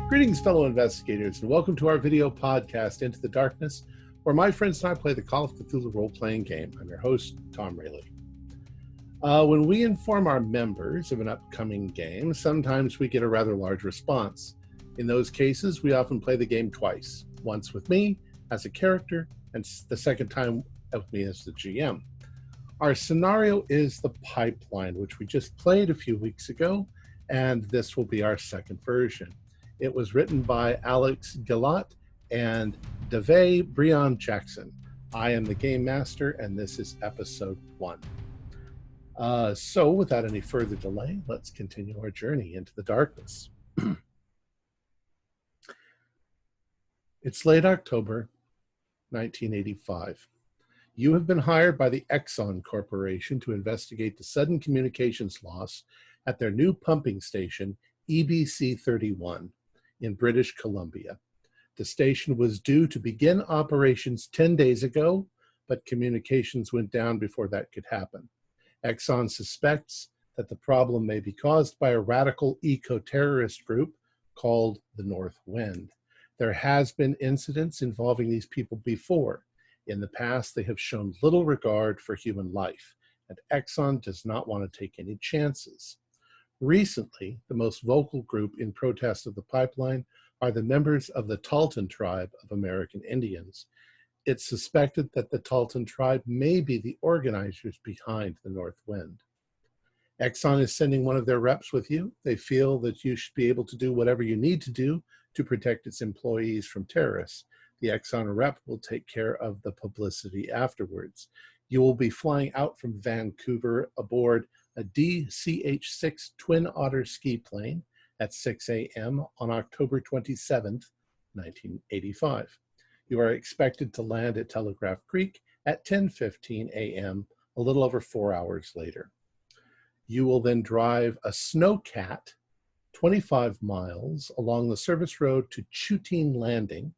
Greetings, fellow investigators, and welcome to our video podcast, Into the Darkness, where my friends and I play the Call of Cthulhu role-playing game. I'm your host, Tom Rayleigh. When we inform our members of an upcoming game, sometimes we get a rather large response. In those cases, we often play the game twice, once with me as a character, and the second time with me as the GM. Our scenario is The Pipeline, which we just played a few weeks ago, and this will be our second version. It was written by Alex Gillot and Davey Breon Jackson. I am the Game Master, and this is episode 1. So without any further delay, let's continue our journey into the darkness. It's late October 1985. You have been hired by the Exxon Corporation to investigate the sudden communications loss at their new pumping station, EBC 31, in British Columbia. The station was due to begin operations 10 days ago, but communications went down before that could happen. Exxon suspects that the problem may be caused by a radical eco-terrorist group called the North Wind. There has been incidents involving these people before. In the past, they have shown little regard for human life, and Exxon does not want to take any chances. Recently, the most vocal group in protest of the pipeline are the members of the Talton tribe of American Indians. It's suspected that the Talton tribe may be the organizers behind the North Wind. Exxon is sending one of their reps with you. They feel that you should be able to do whatever you need to do to protect its employees from terrorists. The Exxon rep will take care of the publicity afterwards. You will be flying out from Vancouver aboard a DC-6 Twin Otter ski plane at 6 a.m. on October 27th, 1985. You are expected to land at Telegraph Creek at 10:15 a.m., a little over 4 hours later. You will then drive a snowcat 25 miles along the service road to Chutine Landing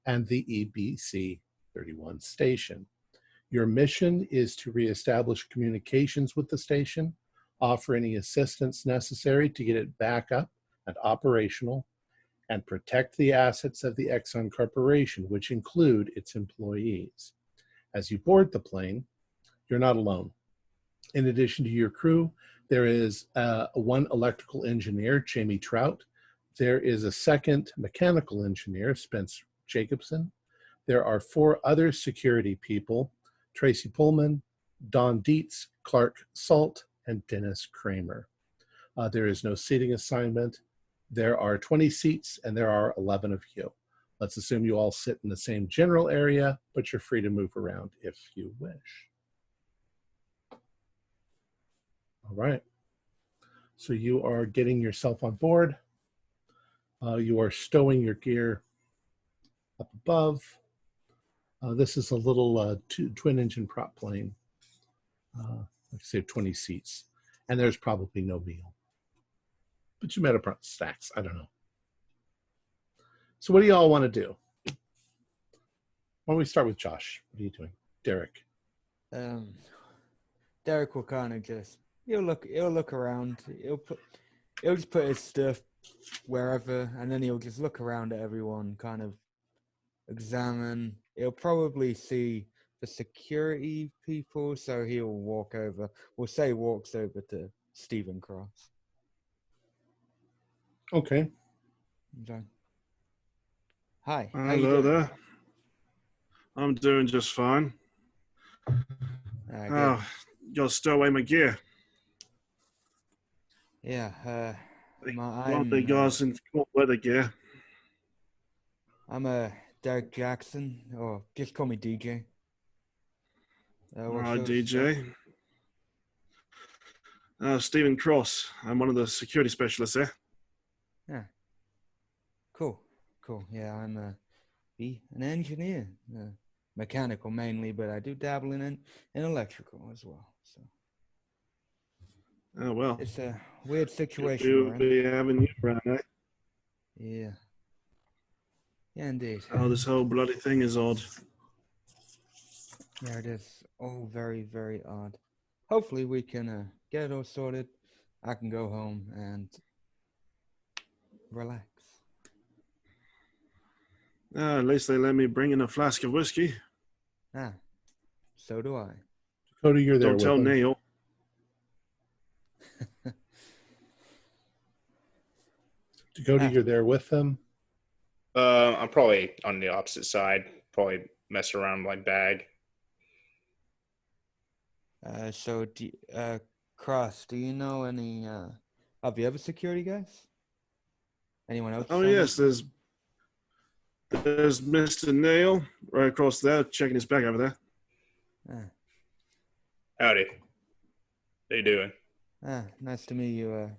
and the EBC 31 station. Your mission is to reestablish communications with the station, offer any assistance necessary to get it back up and operational, and protect the assets of the Exxon Corporation, which include its employees. As you board the plane, you're not alone. In addition to your crew, there is one electrical engineer, Jamie Trout. There is a second mechanical engineer, Spence Jacobson. There are 4 other security people, Tracy Pullman, Don Dietz, Clark Salt, and Dennis Kramer. There is no seating assignment. There are 20 seats, and there are 11 of you. Let's assume you all sit in the same general area, but you're free to move around if you wish. All right. So you are getting yourself on board. You are stowing your gear up above. This is a little twin-engine prop plane. Like I say, 20 seats. And there's probably no meal. But you might have brought snacks. I don't know. So what do you all want to do? Why don't we start with Josh? What are you doing? Derek. Derek will kind of just he'll look around. He'll just put his stuff wherever, and then he'll just look around at everyone, kind of examine. He'll probably see the security people, so he'll walk over. We'll say walks over to Stephen Cross. Okay. Hi. Hello there. I'm doing just fine. Gotta stow away my gear. Yeah. One of the guys in weather gear. I'm Derek Jackson, or just call me DJ. Alright, DJ. Stephen Cross. I'm one of the security specialists there. Yeah. Cool. Yeah, I'm an engineer, mechanical mainly, but I do dabble in electrical as well. So. Oh well. It's a weird situation. We'll be having you around, eh? Yeah. Yeah, indeed. Oh, this whole bloody thing is odd. Yeah, it is all very, very odd. Hopefully we can get it all sorted. I can go home and relax. At least they let me bring in a flask of whiskey. Ah, so do I. Dakota, you're there Don't with tell them. Neil. Dakota, you're there with them. I'm probably on the opposite side. Probably mess around with my bag. So, Cross, do you know any of the other security guys? Anyone else? Oh on yes, this? there's Mr. Neil right across there, checking his bag over there. Ah, Howdy. How you doing? nice to meet you,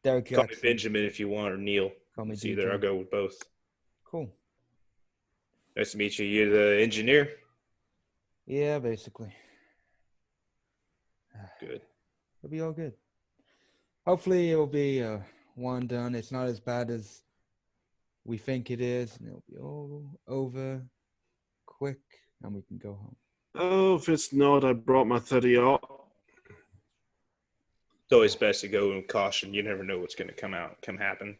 Derek Call me Jackson. Benjamin if you want, or Neil. Call me It's either. DJ. I'll go with both. Cool. Nice to meet you. You're the engineer? Yeah, basically. Good. It'll be all good. Hopefully, it'll be one done. It's not as bad as we think it is, and it'll be all over quick, and we can go home. Oh, if it's not, I brought my 30-aught. It's always best to go with caution. You never know what's going to come happen.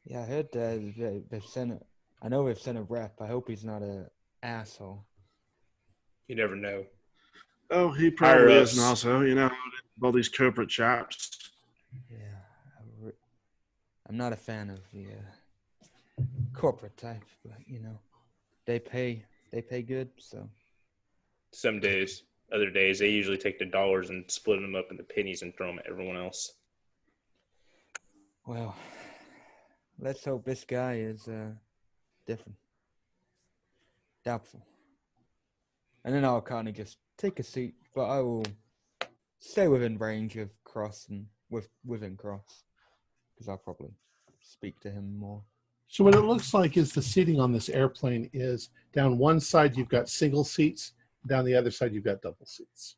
Yeah, I heard they've sent a. I know they've sent a rep. I hope he's not an asshole. You never know. Oh, he probably Higher is an ups. asshole. You know, all these corporate chaps. Yeah, I'm not a fan of the corporate type, but they pay good, so. Some days. Other days, they usually take the dollars and split them up into pennies and throw them at everyone else. Well, let's hope this guy is different. Doubtful. And then I'll kind of just take a seat, but I will stay within range of Cross and within Cross, because I'll probably speak to him more. So what it looks like is the seating on this airplane is down one side you've got single seats, down the other side you've got double seats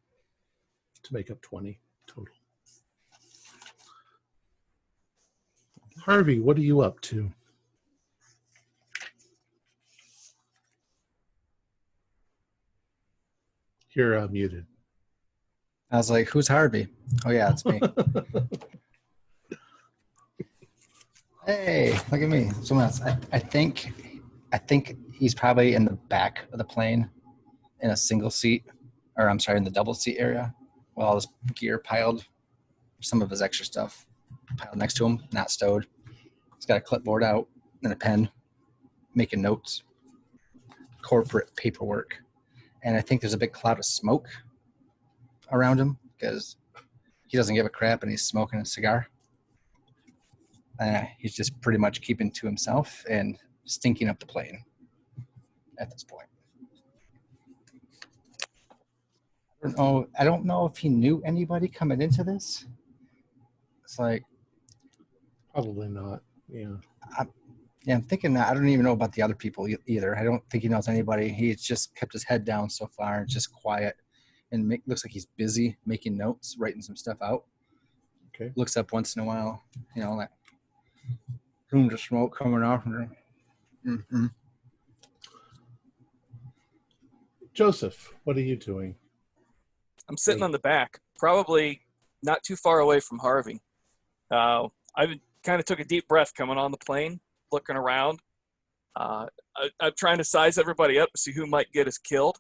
to make up 20 total. Harvey, what are you up to? You're muted. I was like, who's Harvey? Oh, yeah, it's me. Hey, look at me. Someone else. I think he's probably in the back of the plane in a single seat, or I'm sorry, in the double seat area, with all his gear piled, some of his extra stuff piled next to him, not stowed. He's got a clipboard out and a pen, making notes, corporate paperwork. And I think there's a big cloud of smoke around him because he doesn't give a crap and he's smoking a cigar. He's just pretty much keeping to himself and stinking up the plane at this point. I don't know if he knew anybody coming into this. It's like, Probably not. Yeah. I'm thinking that I don't even know about the other people either. I don't think he knows anybody. He's just kept his head down so far and just quiet, and looks like he's busy making notes, writing some stuff out. Okay. Looks up once in a while, like plumes of smoke coming off. Mm-hmm. Joseph, what are you doing? I'm sitting on the back, probably not too far away from Harvey. I kind of took a deep breath coming on the plane, looking around. I'm trying to size everybody up to see who might get us killed,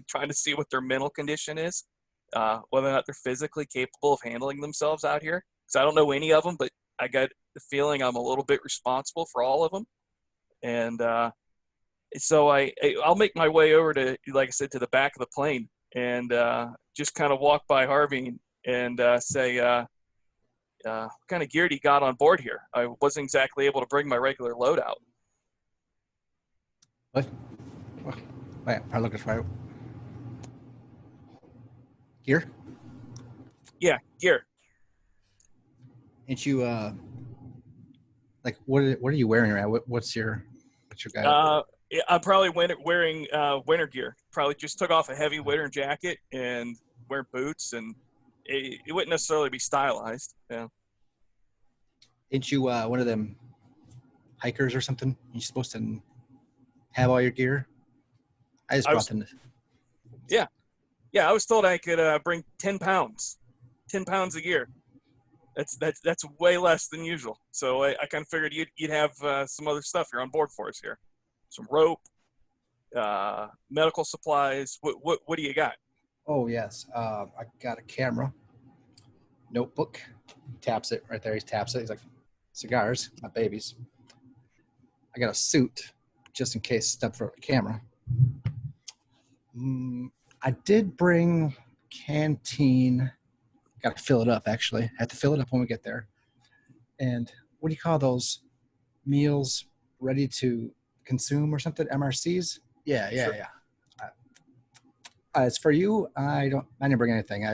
trying to see what their mental condition is, whether or not they're physically capable of handling themselves out here. Because I don't know any of them, but I got the feeling I'm a little bit responsible for all of them. And so I'll make my way over to, like I said, to the back of the plane and just kind of walk by Harvey and say, what kind of gear do you got on board here? I wasn't exactly able to bring my regular load out. What? Wait, I'm looking for gear. Yeah, gear. Ain't you like what are you wearing right now? What's your guy? Yeah, I'm probably wearing winter gear. Probably just took off a heavy winter jacket and wearing boots, and it wouldn't necessarily be stylized. Yeah. Ain't you one of them hikers or something? You're supposed to have all your gear. I just brought them. Yeah, I was told I could bring 10 pounds of gear. That's way less than usual. So I kind of figured you'd have some other stuff here on board for us here. some rope, medical supplies. What do you got? Oh, yes. I got a camera, notebook. He taps it right there. He taps it. He's like, cigars, not babies. I got a suit just in case step for the camera. I did bring canteen. Got to fill it up, actually. I have to fill it up when we get there. And what do you call those meals ready to consume or something? MRCs? Yeah. As for you, I didn't bring anything.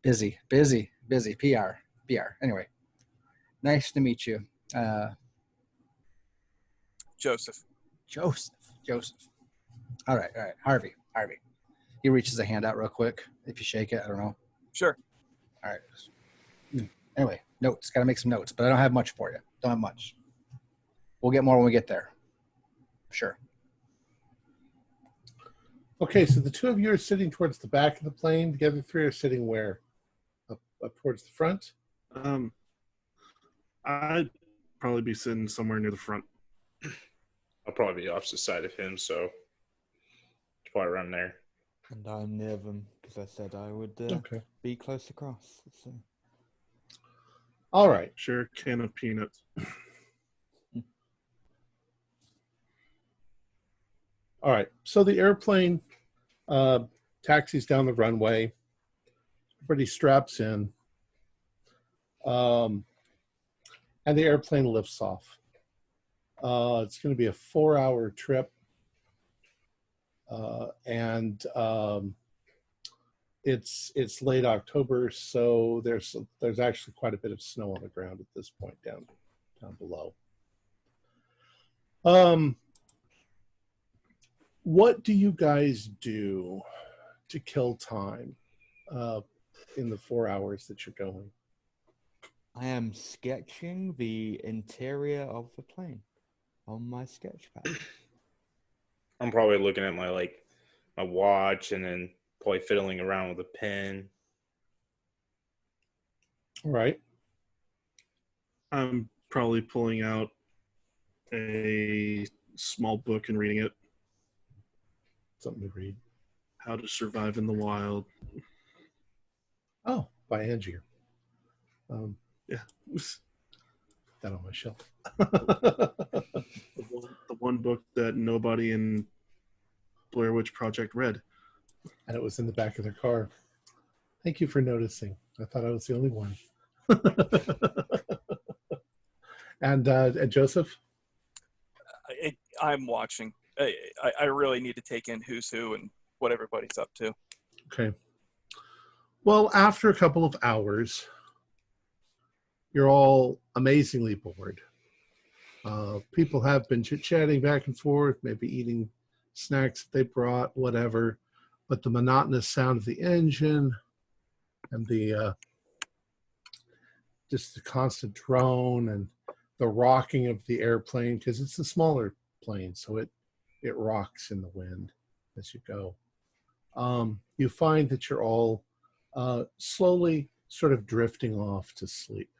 Busy. PR. Anyway, nice to meet you. Joseph. All right. Harvey. He reaches a hand out real quick. If you shake it, I don't know. Sure. All right. Anyway, notes. Got to make some notes, but I don't have much for you. Don't have much. We'll get more when we get there. Sure. Okay, so the two of you are sitting towards the back of the plane. The other three are sitting where? Up towards the front? I'd probably be sitting somewhere near the front. I'll probably be opposite side of him, so it's probably around there. And I'm near them because I said I would Okay. be close across. So. All right. Share a can of peanuts. All right. So the airplane taxis down the runway. Everybody straps in. And the airplane lifts off. It's going to be a 4-hour trip. And it's late October, so there's actually quite a bit of snow on the ground at this point down below. What do you guys do to kill time in the 4 hours that you're going? I am sketching the interior of the plane on my sketch pad. I'm probably looking at my watch and then probably fiddling around with a pen. All right. I'm probably pulling out a small book and reading it. Something to read. How to Survive in the Wild. Oh, by Angier. Yeah. That on my shelf. The one book that nobody in Blair Witch Project read. And it was in the back of their car. Thank you for noticing. I thought I was the only one. And Joseph? I'm watching. I really need to take in who's who and what everybody's up to. Okay. Well, after a couple of hours, you're all amazingly bored. People have been chit-chatting back and forth, maybe eating snacks that they brought, whatever. But the monotonous sound of the engine and the just the constant drone and the rocking of the airplane, because it's a smaller plane, so it rocks in the wind as you go. You find that you're all slowly sort of drifting off to sleep.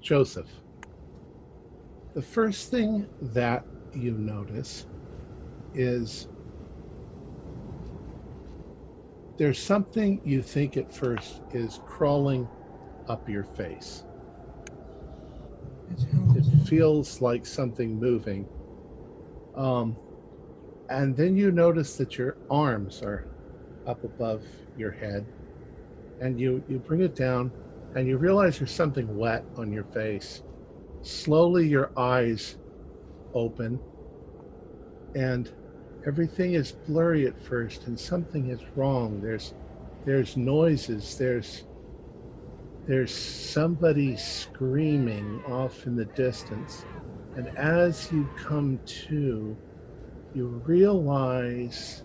Joseph, the first thing that you notice is there's something you think at first is crawling up your face. It feels like something moving. And then you notice that your arms are up above your head, and you bring it down, and you realize there's something wet on your face. Slowly your eyes open, and everything is blurry at first, and something is wrong. There's noises, there's somebody screaming off in the distance. And as you come to, you realize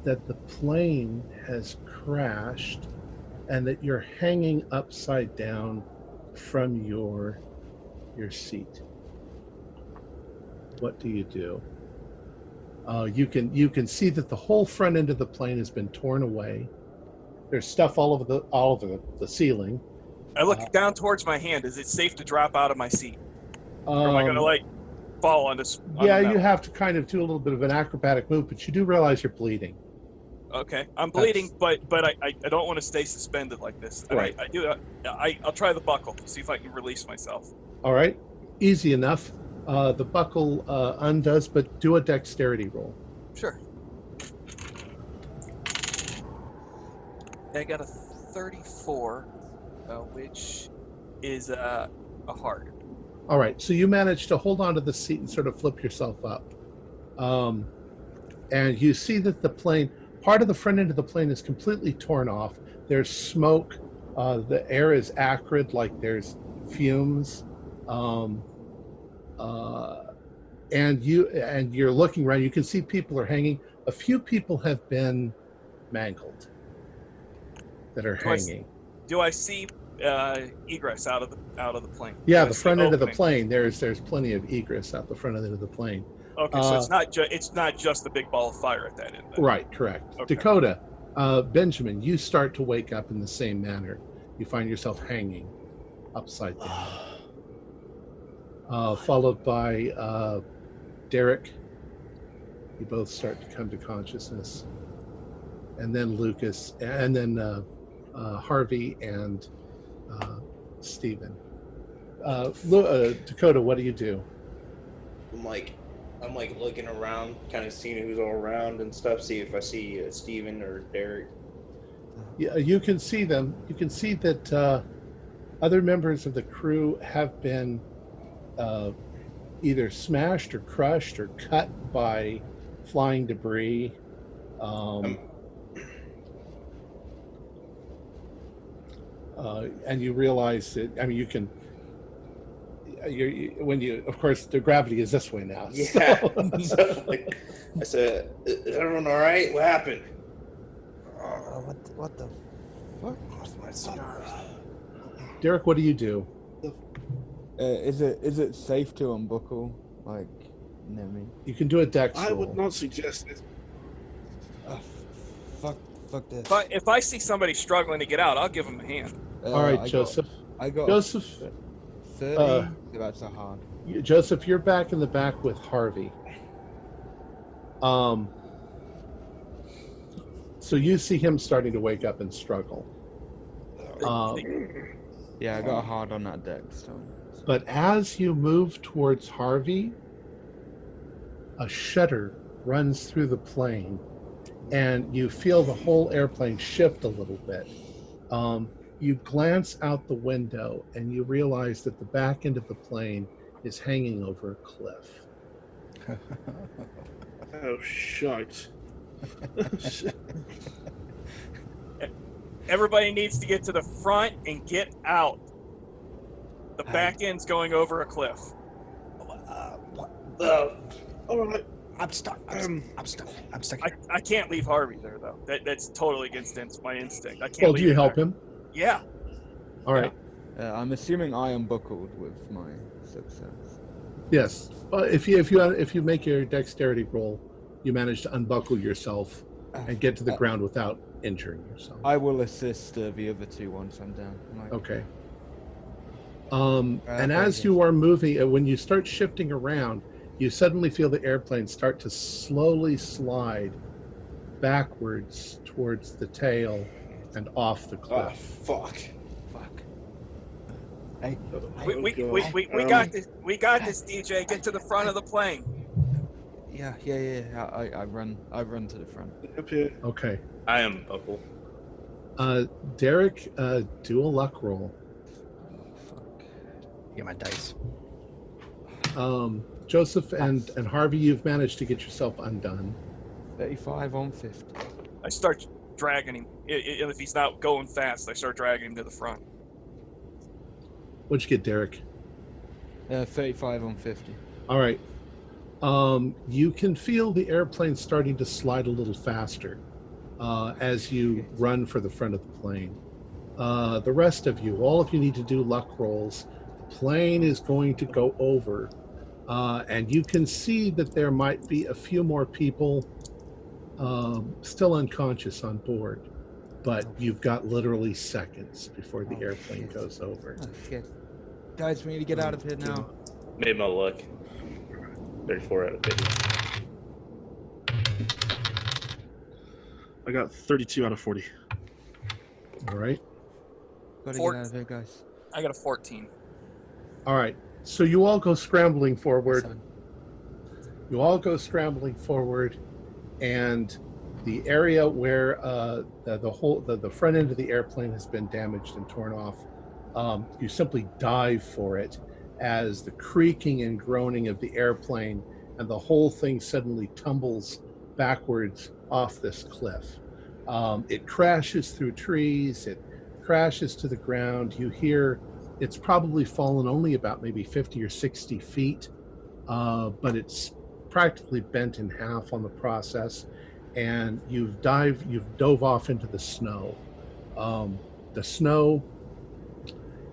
that the plane has crashed and that you're hanging upside down from your seat. What do you do? You can see that the whole front end of the plane has been torn away. There's stuff all over the ceiling. I look down towards my hand. Is it safe to drop out of my seat? Or am I gonna like fall on this? On Yeah, the you mountain? have to kind of do a little bit of an acrobatic move, but you do realize you're bleeding. Okay, I'm bleeding, but I don't want to stay suspended like this. And Right. I'll try the buckle, see if I can release myself. All right, easy enough. The buckle undoes, but do a dexterity roll. Sure. I got a 34, which is a hard. All right, so you manage to hold onto the seat and sort of flip yourself up. And you see that the plane, part of the front end of the plane is completely torn off. There's smoke. The air is acrid, like there's fumes. And you're looking around. You can see people are hanging. A few people have been mangled that are hanging. Do I see egress out of the plane? Yeah, Do I the see front end of the opening? plane. There's plenty of egress out the front end of the plane. Okay, so it's not just the big ball of fire at that end. Then. Right, correct. Okay. Dakota, Benjamin, you start to wake up in the same manner. You find yourself hanging upside down. Followed by Derek. You both start to come to consciousness. And then Lucas, and then Harvey and Stephen. Dakota, what do you do? I'm like looking around, kind of seeing who's all around and stuff. See if I see Steven or Derek. Yeah, you can see them. You can see that other members of the crew have been either smashed or crushed or cut by flying debris. And you realize that, I mean, you can, of course, the gravity is this way now. Yeah. So, like, I said, is everyone all right? What happened? What the fuck? Where's my cigar? Derek, what do you do? Is it safe to unbuckle like near me? You can do a dex I roll. would not suggest it. Fuck this. If I see somebody struggling to get out, I'll give them a hand. All right, Joseph. I got Joseph, 30. That's a hard. Joseph, you're back in the back with Harvey. So you see him starting to wake up and struggle. Yeah, I got a hard on that deck. So. But as you move towards Harvey, a shudder runs through the plane, and you feel the whole airplane shift a little bit. You glance out the window, and you realize that the back end of the plane is hanging over a cliff. Oh, shite. Everybody needs to get to the front and get out. The back end's going over a cliff. All right. I'm stuck. I'm stuck. I can't leave Harvey there though. That's totally against my instinct. I can't. Well, leave do you him help there. him? Yeah. All right. I'm assuming I unbuckled with my success. Yes. If you make your dexterity roll, you manage to unbuckle yourself and get to the ground without injuring yourself. I will assist the other two once I'm down. Okay. And as you are moving, when you start shifting around, you suddenly feel the airplane start to slowly slide backwards towards the tail and off the Oh, cliff. fuck. Hey, We got this. We got this, DJ. Get to the front of the plane. yeah. I run to the front. Up here. Okay. I am buckle. Derek, do a luck roll. Fuck. Get my dice. Joseph and Harvey, you've managed to get yourself undone. 35 on 50. I start dragging him. If he's not going fast, I start dragging him to the front. What'd you get, Derek? 35 on 50. All right. You can feel the airplane starting to slide a little faster as you run for the front of the plane. The rest of you, all of you need to do luck rolls. The plane is going to go over. And you can see that there might be a few more people still unconscious on board. But you've got literally seconds before the airplane goes over. Oh, shit. Guys, we need to get out of here now. Made my luck. 34 out of 50. I got 32 out of 40. All right. Gotta Four- get out of here, guys. I got a 14. All right. So you all go scrambling forward. 7. You all go scrambling forward, and the area where the front end of the airplane has been damaged and torn off, you simply dive for it as the creaking and groaning of the airplane and the whole thing suddenly tumbles backwards off this cliff. It crashes through trees. It crashes to the ground. You hear it's probably fallen only about maybe 50 or 60 feet, but it's practically bent in half on the process, and you've dove off into the snow. The snow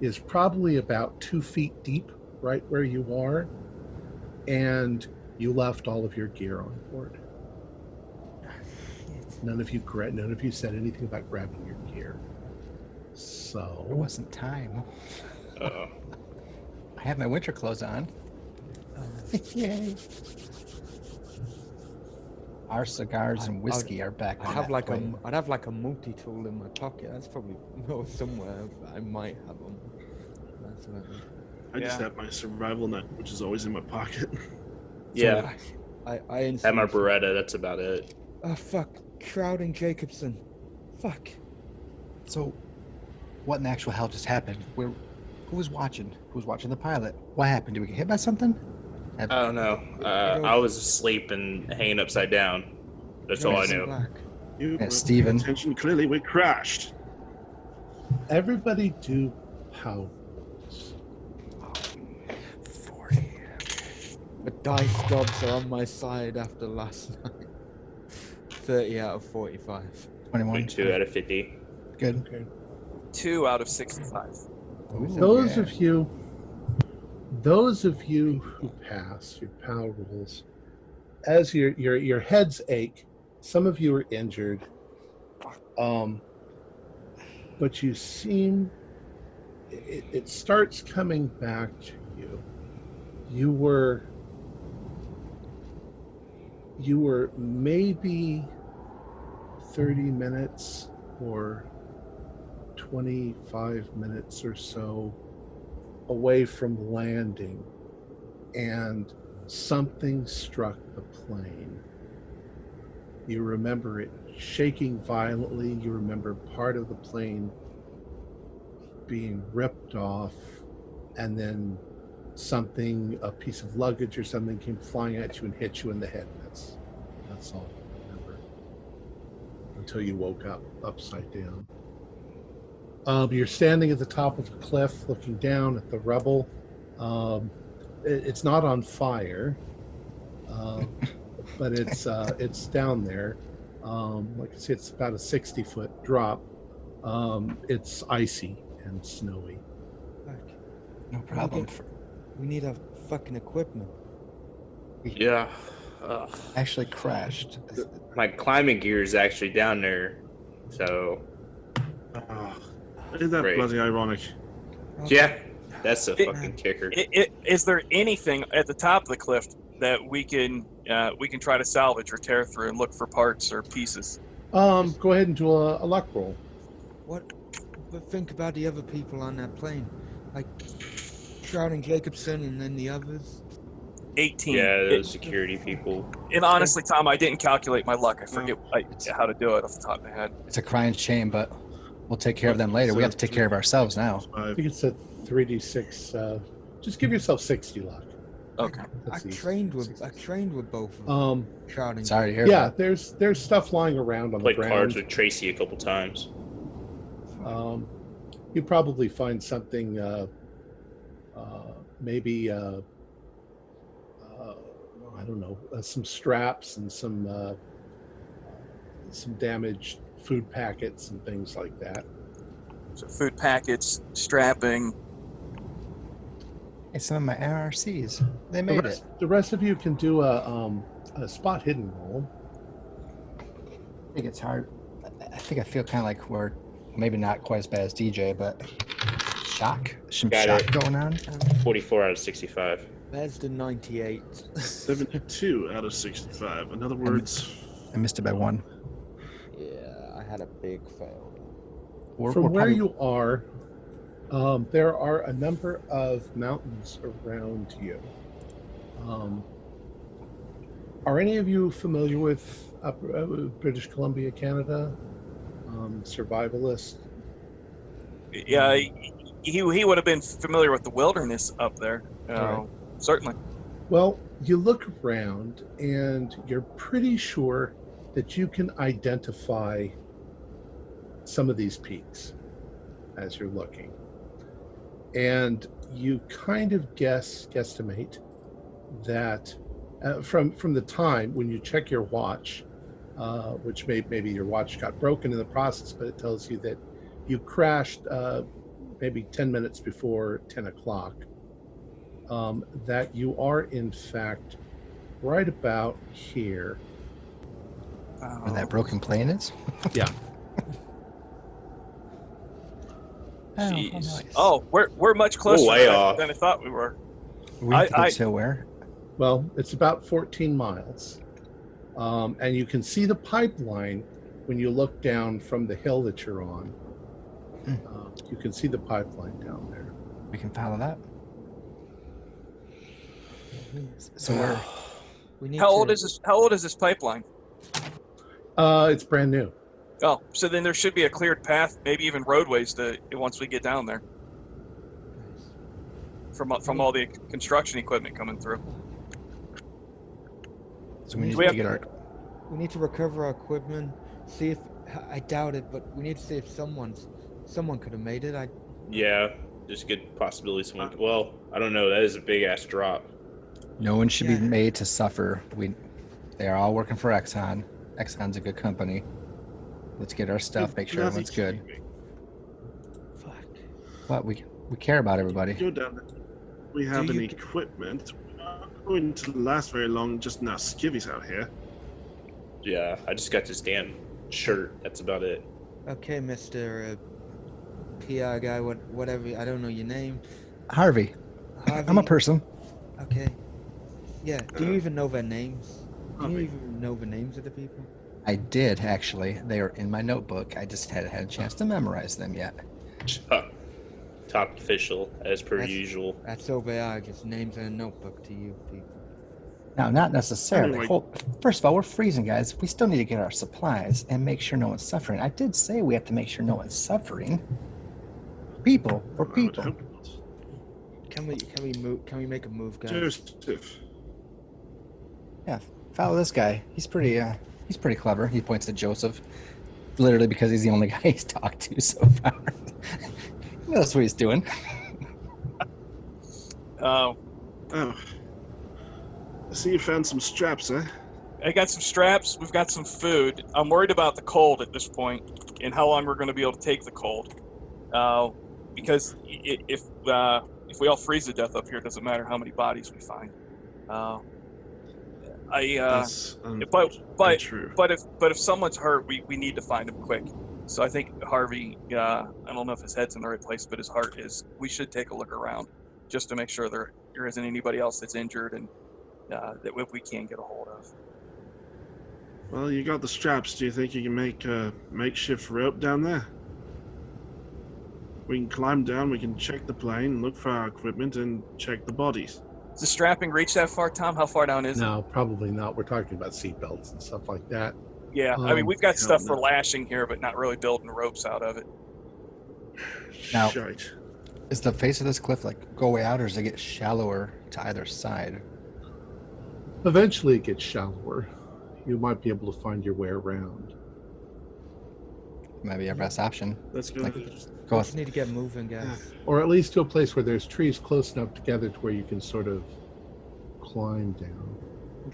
is probably about 2 feet deep right where you are, and you left all of your gear on board. None of you said anything about grabbing your gear. It So wasn't time. Uh-oh. I have my winter clothes on. Yay. Our cigars and whiskey are back on I'd have that like plane. I'd have like a multi-tool in my pocket. That's probably somewhere I might have them. That's about it. I just Yeah. have my survival net, which is always in my pocket. Yeah. I Have my instantly. Beretta. That's about it. Oh fuck! Crowding Jacobson. Fuck. So, what in the actual hell just happened? Who was watching? Who was watching the pilot? What happened? Did we get hit by something? I don't know. I was asleep and hanging upside down. That's all I Yours in knew. black. You Yeah, weren't Steven. paying attention. Clearly, we crashed. everybody do power. 40. The dice gods are on my side after last night. 30 out of 45. 21. 22 out of 50. Good. Okay. 2 out of 65. Ooh, Those yeah. of you who pass your POW rules, as your heads ache, some of you are injured, but you seem it starts coming back to you. You were maybe 30 minutes or 25 minutes or so away from landing, and something struck the plane. You remember it shaking violently. You remember part of the plane being ripped off, and then a piece of luggage or something came flying at you and hit you in the head. That's all you remember until you woke up upside down. You're standing at the top of a cliff looking down at the rubble. It's not on fire, but it's down there. Like I say, it's about a 60-foot drop. It's icy and snowy. Fuck. No problem. We need our fucking equipment. Yeah. Actually crashed. My climbing gear is actually down there. So, Isn't that Great. bloody ironic? yeah, that's a fucking kicker. Is there anything at the top of the cliff that we can try to salvage or tear through and look for parts or pieces? Go ahead and do a luck roll. What? But think about the other people on that plane. Like Shrouding Jacobson and then the others. 18. Yeah, those security people. And honestly, Tom, I didn't calculate my luck. I forget how to do it off the top of my head. It's a crying shame, but we'll take care of them later. We have to take care of ourselves now. I think it's a 3d6. Just give yourself 60 luck. Okay. I That's easy. trained with both of them. Shrouding. Sorry to hear Yeah, that. there's stuff lying around on the Played cards ground. with Tracy a couple times. You probably find something, maybe I don't know, some straps and some damaged food packets and things like that. So food packets, strapping. Hey, some of my RRCs. They made it. The rest of you can do a spot hidden roll. I think it's hard. I think I feel kind of like we're maybe not quite as bad as DJ, but some Got shock it. going on. 44 out of 65. There's the 98. 72 out of 65. In other words, I missed it by 1. Yeah, I had a big fail. From where you are, there are a number of mountains around you. Are any of you familiar with British Columbia, Canada? Survivalist? Yeah, he would have been familiar with the wilderness up there. Right. Certainly. Well, you look around and you're pretty sure that you can identify some of these peaks as you're looking. And you kind of guesstimate that from the time when you check your watch, which maybe your watch got broken in the process, but it tells you that you crashed maybe 10 minutes before 10 o'clock, that you are in fact right about here. Where that broken plane is? Yeah. Jeez. nice. Oh, we're much closer way than off. I thought we were. We have to get to where? Well, it's about 14 miles. And you can see the pipeline when you look down from the hill that you're on. You can see the pipeline down there. We can follow that. So where? We need How to, old is this? How old is this pipeline? It's brand new. Oh, so then there should be a cleared path, maybe even roadways to once we get down there from all the construction equipment coming through. So we need We to have- get our. We need to recover our equipment. See if I doubt it, but we need to see if someone could have made it. Yeah, there's a good possibility someone. Well, I don't know. That is a big ass drop. No one should Yeah. be made to suffer. They are all working for Exxon. Exxon's a good company. Let's get our stuff. Make sure everyone's good. Fuck. What we care about everybody. Go down there. We have Do an you- equipment. We're not going to last very long just in our skivvies out here. Yeah, I just got this damn shirt. That's about it. Okay, Mr. PR guy, whatever. I don't know your name. Harvey, Harvey. I'm a person. Okay. Yeah. Do you even know their names? Do you Harvey. even know the names of the people? I did actually. They are in my notebook. I just hadn't had a chance to memorize them yet. Top official, as per That's- usual. That's so they are. Just names in a notebook to you people. Now, not necessarily. Anyway. First of all, we're freezing, guys. We still need to get our supplies and make sure no one's suffering. I did say we have to make sure no one's suffering. People for I would people. hope not. Can we move? Can we make a move, guys? Joseph. Yeah, follow this guy. He's pretty clever. He points to Joseph, literally because he's the only guy he's talked to so far. He knows what he's doing. Oh. I see you found some straps, eh? I got some straps. We've got some food. I'm worried about the cold at this point and how long we're going to be able to take the cold. Because if we all freeze to death up here, it doesn't matter how many bodies we find. That's but true. But if someone's hurt, we need to find him quick. So I think Harvey, I don't know if his head's in the right place, but his heart is. We should take a look around just to make sure there isn't anybody else that's injured and that we can't get a hold of. Well, you got the straps. Do you think you can make a makeshift rope down there? We can climb down, we can check the plane, look for our equipment, and check the bodies. Does the strapping reach that far, Tom? How far down is it? No, probably not. We're talking about seatbelts and stuff like that. Yeah, I mean, we've got hell stuff for no. lashing here, but not really building ropes out of it. Now- Shite. Is the face of this cliff like go way out, or does it get shallower to either side? Eventually it gets shallower. You might be able to find your way around. Might be our best option. Let's go. Like- We Go just need to get moving, guys. Or at least to a place where there's trees close enough together to where you can sort of climb down.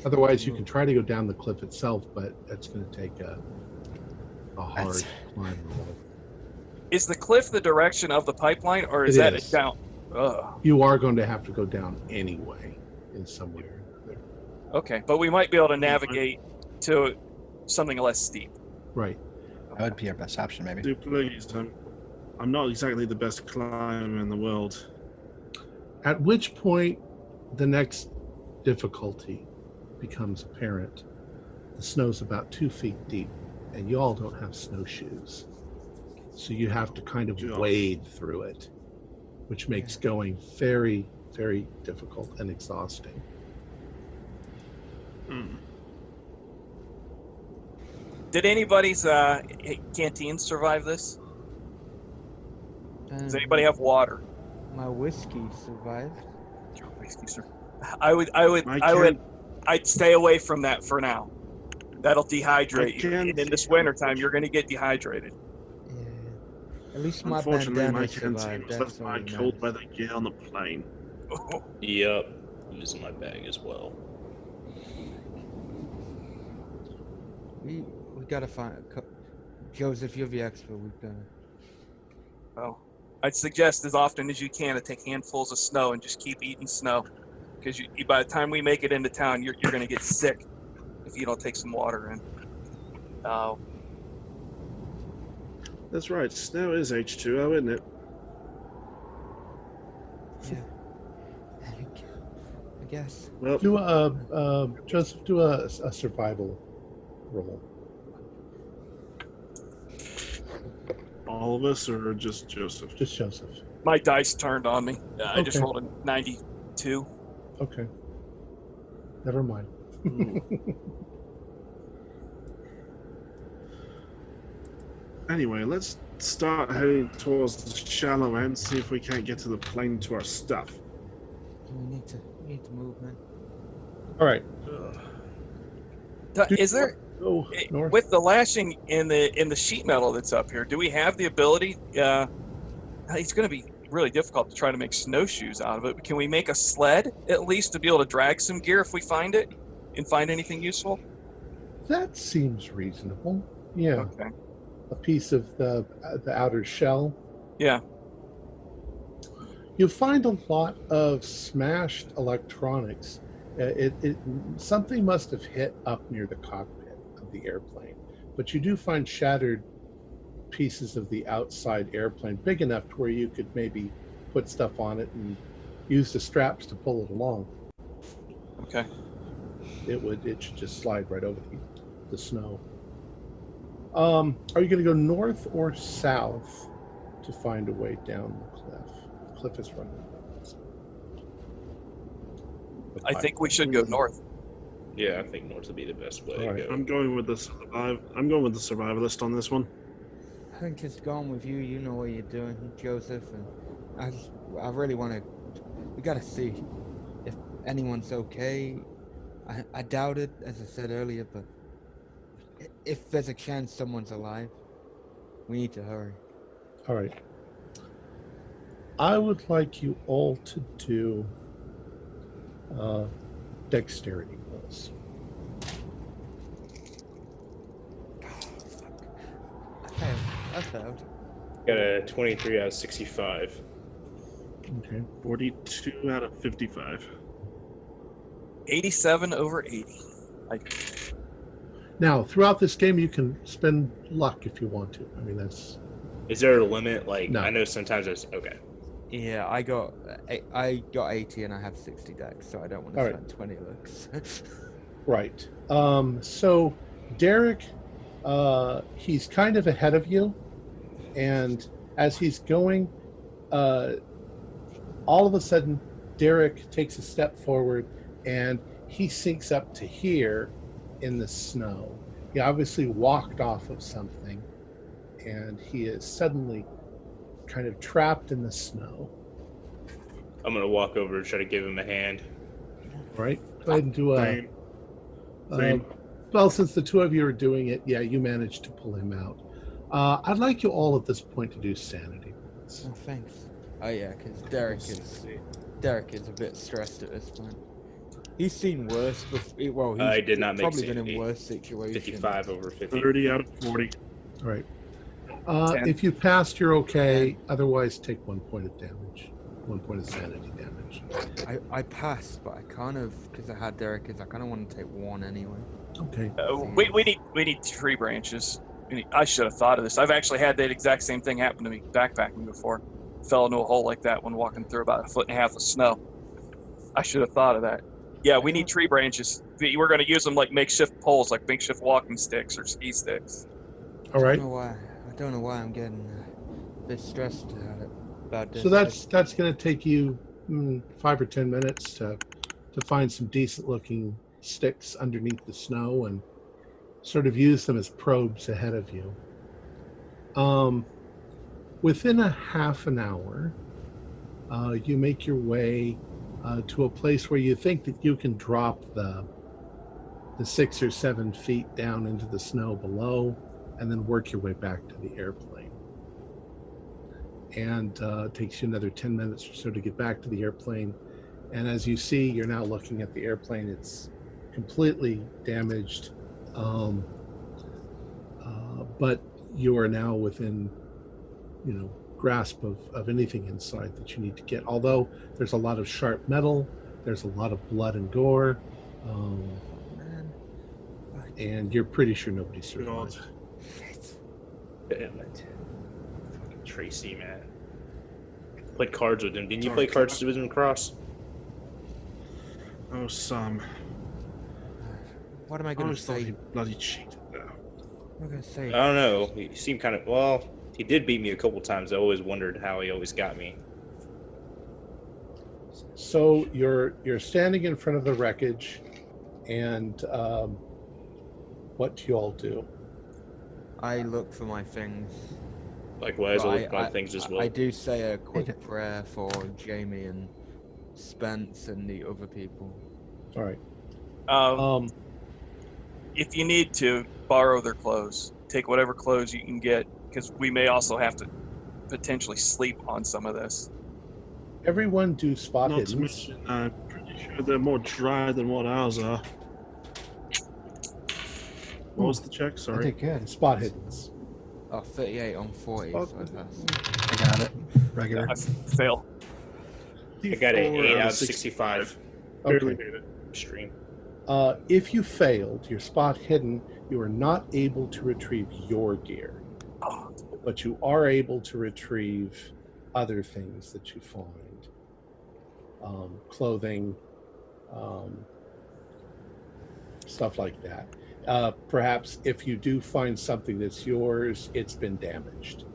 Otherwise, you can try to go down the cliff itself, but that's going to take a hard That's- climb roll. Is the cliff the direction of the pipeline, or is It that is. down? Ugh. You are going to have to go down anyway in some way or another. Okay, but we might be able to navigate to something less steep. Right. That would be our best option, maybe. Do please. I'm not exactly the best climber in the world. At which point the next difficulty becomes apparent. The snow's about 2 feet deep, and you all don't have snowshoes. So you have to kind of wade through it, which makes going very, very difficult and exhausting. Did anybody's canteen survive this? Does anybody have water? My whiskey survived. Your whiskey, sir. I'd stay away from that for now. That'll dehydrate you. And in this wintertime, you're going to get dehydrated. Yeah. At least my Unfortunately, bandana my canteen survived. was left by killed by the gear on the plane. Yep. It was in my bag as well. We gotta find Joseph, you're the expert. We've got. Well, I'd suggest as often as you can to take handfuls of snow and just keep eating snow, because by the time we make it into town, you're going to get sick if you don't take some water in. That's right. Snow is H2O, isn't it? Yeah. I guess. Well, Joseph, do a survival roll. all of us, or just Joseph? Just Joseph. My dice turned on me. I just Okay. rolled a 92. Okay. Never mind. Anyway, let's start heading towards the shallow end, see if we can't get to the plane to our stuff. We need to move, man. All right. Is there Go north. with the lashing in the sheet metal that's up here? Do we have the ability? It's going to be really difficult to try to make snowshoes out of it. Can we make a sled at least to be able to drag some gear if we find it and find anything useful? That seems reasonable. Yeah. Okay. A piece of the outer shell. Yeah. You find a lot of smashed electronics. Something must have hit up near the cockpit of the airplane, but you do find shattered pieces of the outside airplane, big enough to where you could maybe put stuff on it and use the straps to pull it along. Okay. It should just slide right over the snow. Are you going to go north or south to find a way down the cliff? The cliff is running. I think we should go north. Yeah, I think north would be the best way All right. to go. I'm going with the survivalist on this one. I think just going with you. You know what you're doing, Joseph, and I really want to. We gotta see if anyone's okay. I doubt it, as I said earlier, but if there's a chance someone's alive, we need to hurry. All right. I would like you all to do dexterity rolls. I failed. Got a 23 out of 65. Okay. 42 out of 55. 87 over 80. Now, throughout this game, you can spend luck if you want to. I mean, that's Is there a limit? Like, No. I know sometimes there's... Okay. Yeah, I got 80 and I have 60 decks, so I don't want to All right. spend 20 looks. right. So, Derek, he's kind of ahead of you, and as he's going, all of a sudden, Derek takes a step forward, and he sinks up to here in the snow. He obviously walked off of something, and he is suddenly kind of trapped in the snow. I'm going to walk over and try to give him a hand. Right? Go ahead and do a... Same. Same. Well, since the two of you are doing it, yeah, you managed to pull him out. I'd like you all at this point to do sanity rolls. Oh, thanks. Oh yeah, because Derek is a bit stressed at this point. He's seen worse. Well, he's I did not make probably been in sanity. worse situations. 55 over 50. 30 out of 40. All right. 10. If you passed, you're okay. Otherwise, take 1 point of damage. 1 point of sanity damage. I passed, but I kind of, because I had Derek, I kind of want to take one anyway. Okay. We need tree branches. I should have thought of this. I've actually had that exact same thing happen to me backpacking before. Fell into a hole like that when walking through about 1.5 foot of snow. I should have thought of that. Yeah, we need tree branches. We're going to use them like makeshift poles, like makeshift walking sticks or ski sticks. All right. I don't know why I'm getting a bit stressed about this. So that's going to take you 5 or 10 minutes to find some decent looking sticks underneath the snow and sort of use them as probes ahead of you. Within a half an hour, you make your way to a place where you think that you can drop the 6 or 7 feet down into the snow below and then work your way back to the airplane. And it takes you another 10 minutes or so to get back to the airplane. And as you see, you're now looking at the airplane. It's completely damaged, but you are now within, grasp of anything inside that you need to get. Although there's a lot of sharp metal, there's a lot of blood and gore, and you're pretty sure nobody survived. Damn it. Fucking Tracy, man. Played cards with him. Didn't you play cards with him, Cross? Oh, Sam. What am I I going to always thought say? he bloody cheated there. What am I going to say? I don't know. He seemed kind of... Well, he did beat me a couple times. I always wondered how he always got me. So you're standing in front of the wreckage, and what do you all do? I look for my things. Likewise, I But look at things as well. I do say a quick prayer for Jamie and Spence and the other people. All right. If you need to, borrow their clothes. Take whatever clothes you can get, because we may also have to potentially sleep on some of this. Everyone do spot Not to hiddens. mention, I'm pretty sure they're more dry than what ours are. What was the check? I Sorry. did good. Spot hiddens. Oh, 38 on 40. So I passed. I got it. Regular. I fail. I got an 8 out of 65. 65. Barely Okay. made it. Stream. If you failed your spot hidden, you are not able to retrieve your gear, but you are able to retrieve other things that you find. Clothing, stuff like that. Perhaps if you do find something that's yours, it's been damaged.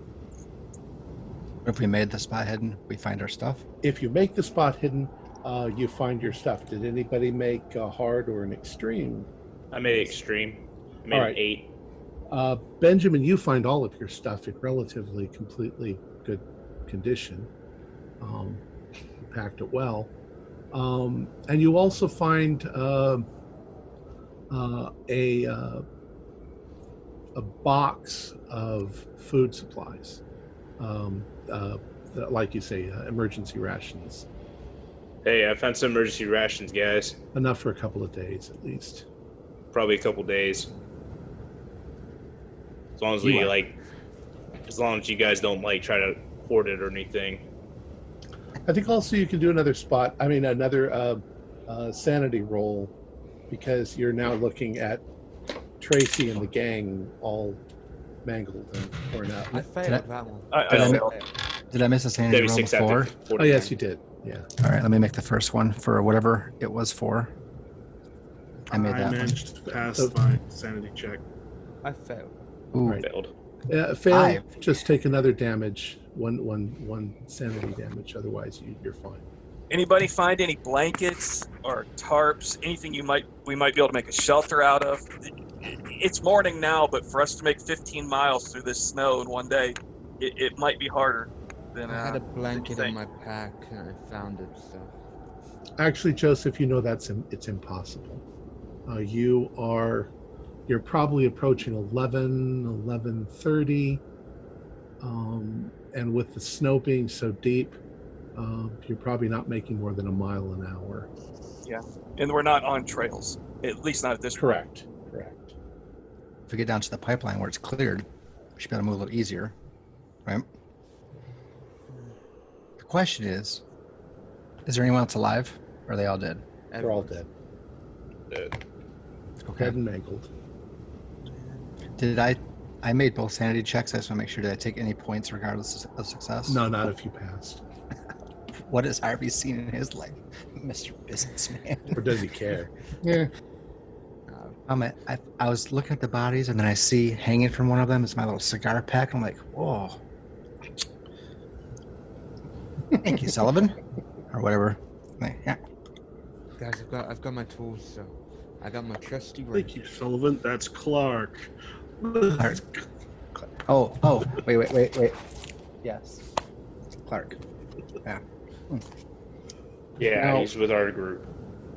If we made the spot hidden, we find our stuff. If you make the spot hidden, you find your stuff. Did anybody make a hard or an extreme? I made it extreme. I made All an right. 8. Benjamin, you find all of your stuff in relatively completely good condition. You packed it well. And you also find a box of food supplies, like you say, emergency rations. Hey, I found some emergency rations, guys. Enough for a couple of days at least. Probably a couple days. As long as we as long as you guys don't try to hoard it or anything. I think also you can do another sanity roll, because you're now looking at Tracy and the gang all mangled and torn up. I failed that one. I failed. Did I miss a sanity roll 36 before? after 49. Oh, yes, you did. Yeah. All right, let me make the first one for whatever it was for. I made that one. managed to pass my sanity check. I failed. Ooh, Right. Failed. Fail. 5. Just take another damage. One sanity damage. Otherwise, you're fine. Anybody find any blankets or tarps? Anything we might be able to make a shelter out of? It's morning now, but for us to make 15 miles through this snow in one day, it might be harder than. I had a blanket in think. my pack and I found it. So Actually, Joseph, you know it's impossible. You're probably approaching 11:30, and with the snow being so deep, you're probably not making more than a mile an hour. Yeah, and we're not on trails. At least not at this point. Correct. if we get down to the pipeline where it's cleared, we should be able to move a little easier, right? The question is there anyone else alive, or are they all dead? They're all dead. Dead. Okay. Dead and mangled. Did I made both sanity checks. I just want to make sure, did I take any points regardless of success? No, not if you passed. What has Harvey seen in his life, Mr. Businessman? Or does he care? Yeah. I was looking at the bodies, and then I see hanging from one of them is my little cigar pack. I'm like, whoa. Thank you, Sullivan, or whatever. Like, yeah. Guys, I've got my tools, so I got my trusty ring. Thank you, Sullivan. That's Clark. Clark. Oh, wait. Yes. Clark. Yeah. Yeah, Now- he's with our group.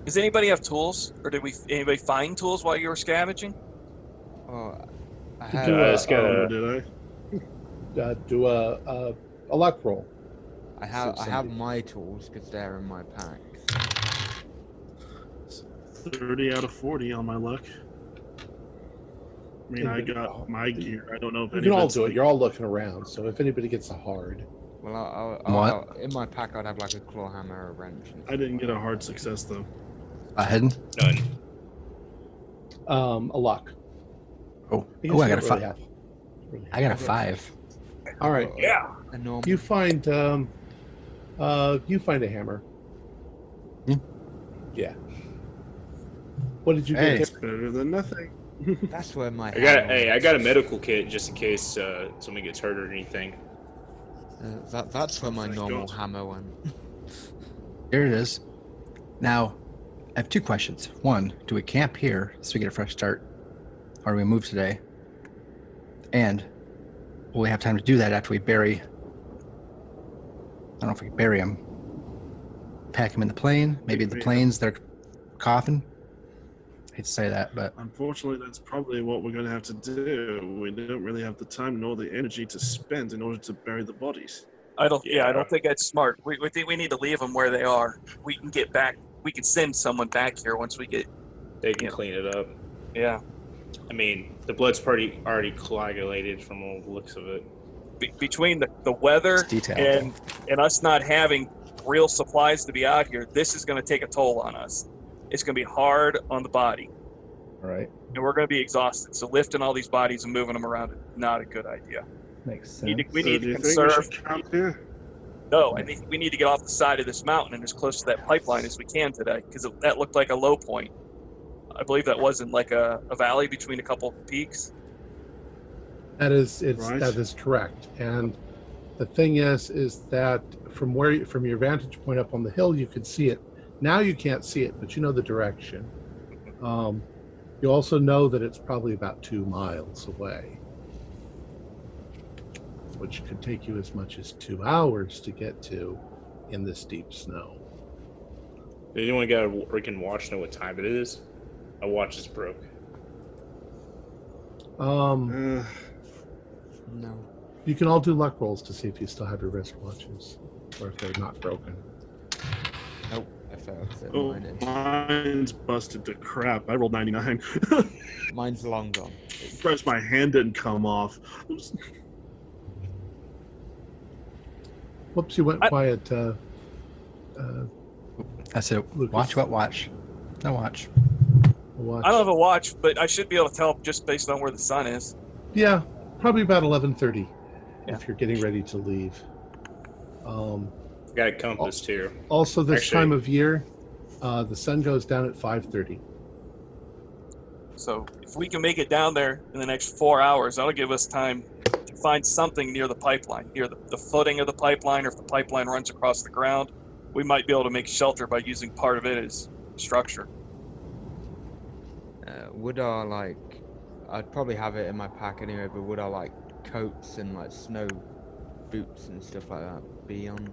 Does anybody have tools, or did anybody find tools while you were scavenging? Oh, I Did had. you, Let's get Oh, a. did I? Do a luck roll. I have somebody- my tools because they're in my pack. 30 out of 40 on my luck. I mean, I Anybody- got my gear. I don't know if You can all anybody's do it. like- You're all looking around. So if anybody gets a hard, Well, What? in my pack I'd have like a claw hammer, a wrench. And I didn't get a hard success though. Hidden. None. a luck. Oh, guess I you got a don't really 5. have- really I got a have. 5. All right. Yeah. a normal. You find a hammer. Hmm. Yeah. What did you Hey. get? Better than nothing. That's where my. I got a medical kit just in case somebody gets hurt or anything. That's where my Thank normal God. hammer went. Here it is. Now, I have 2 questions. One, do we camp here so we get a fresh start? Or do we move today? And will we have time to do that after we bury... I don't know if we can bury him. Pack him in the plane. Maybe the We- plane's their coffin. I hate to say that, but Unfortunately, that's probably what we're going to have to do. We don't really have the time nor the energy to spend in order to bury the bodies. I don't Yeah. think that's smart. We think we need to leave them where they are. We can get back. We can send someone back here once we get. They can Yeah. clean it up. Yeah. I mean, the blood's already coagulated from all the looks of it. Between the weather it's detailed. and us not having real supplies to be out here, this is going to take a toll on us. It's going to be hard on the body, All right. and we're going to be exhausted. So lifting all these bodies and moving them around is not a good idea. Makes We sense. need So to do you think we conserve. should camp here? No, I think we need to get off the side of this mountain and as close to that pipeline as we can today, because that looked like a low point. I believe that was in like a valley between a couple of peaks. That is Right. that is correct. And the thing is that from your vantage point up on the hill, you could see it. Now you can't see it, but you know the direction. You also know that it's probably about 2 miles away, which could take you as much as 2 hours to get to in this deep snow. Does anyone got a freaking watch know what time it is? My watch is broke. Uh, No. You can all do luck rolls to see if you still have your wristwatches or if they're not broken. Nope. I failed. So oh, mine is. mine's busted to crap. I rolled 99. Mine's long gone. Surprised my hand didn't come off. Whoops, you went quiet. I said, Lucas. watch what watch? No watch. Watch. I don't have a watch, but I should be able to tell just based on where the sun is. Yeah, probably about 11:30 Yeah. if you're getting ready to leave. Got a compass too. Also, this Actually- time of year, the sun goes down at 5:30. So if we can make it down there in the next 4 hours, that'll give us time to find something near the pipeline, near the footing of the pipeline, or if the pipeline runs across the ground, we might be able to make shelter by using part of it as structure. Would our like? I'd probably have it in my pack anyway. But would our like coats and like snow boots and stuff like that be on?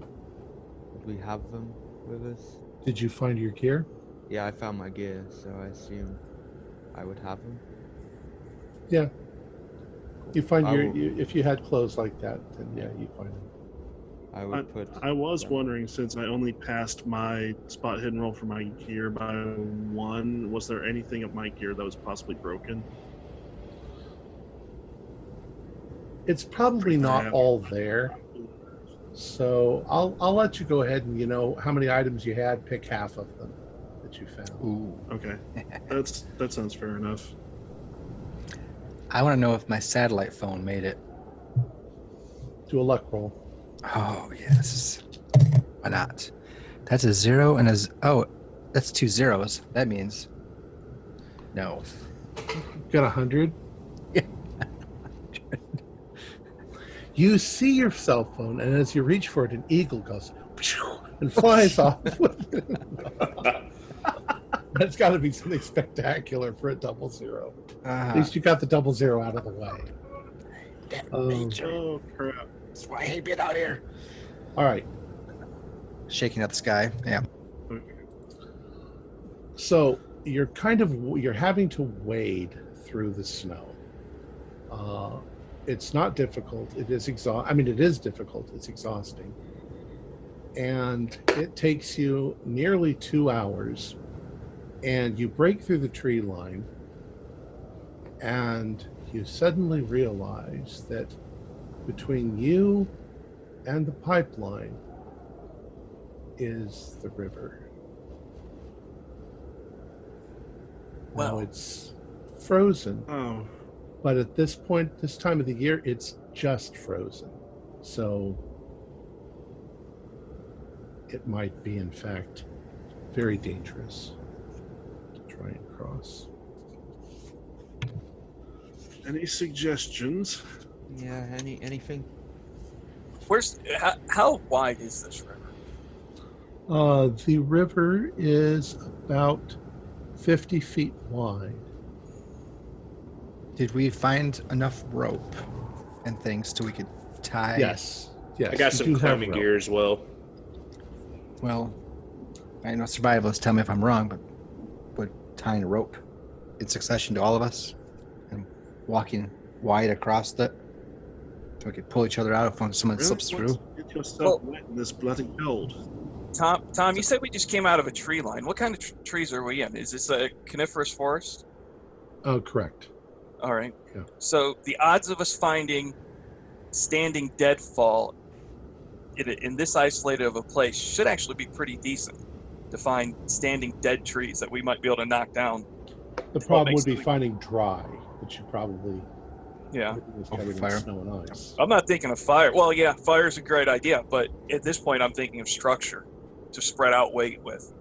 Would we have them with us? Did you find your gear? Yeah, I found my gear, so I assume I would have them. Yeah. You find I will- if you had clothes like that, then yeah, you find them. I would put. I was Yeah. wondering, since I only passed my spot hidden roll for my gear by 1, was there anything of my gear that was possibly broken? It's probably not Yeah. all there. So I'll let you go ahead and, you know, how many items you had, pick half of them that you found. Ooh. Okay, that sounds fair enough. I want to know if my satellite phone made it. Do a luck roll. Oh, yes. Why not? That's a 0 and oh, that's 2 zeros. That means no. Got 100? Yeah. You see your cell phone, and as you reach for it, an eagle goes and flies off. That's got to be something spectacular for a 00. At least you got the 00 out of the way. Oh, crap. That's why I hate being out here. All right. Shaking up the sky. Yeah. So you're having to wade through the snow. It's not difficult. It is it is difficult. It's exhausting. And it takes you nearly 2 hours. And you break through the tree line. And you suddenly realize that between you and the pipeline is the river. Well, Now it's frozen. Oh. But at this time of the year, it's just frozen. So it might be, in fact, very dangerous to try and cross. Any suggestions? Yeah, anything? How wide is this river? The river is about 50 feet wide. Did we find enough rope and things so we could tie? Yes. I got some climbing gear as well. Well, I know survivalists tell me if I'm wrong, but would tying a rope in succession to all of us and walking wide across it so we could pull each other out if someone slips through? Get yourself wet in this bloody cold. Tom, you said we just came out of a tree line. What kind of trees are we in? Is this a coniferous forest? Oh, correct. All right. Yeah. So the odds of us finding standing deadfall in this isolated of a place should actually be pretty decent to find standing dead trees that we might be able to knock down. The problem would be finding dry, which you probably is covered in fire. snow and ice. I'm not thinking of fire. Well, yeah, fire is a great idea, but at this point I'm thinking of structure to spread out weight with,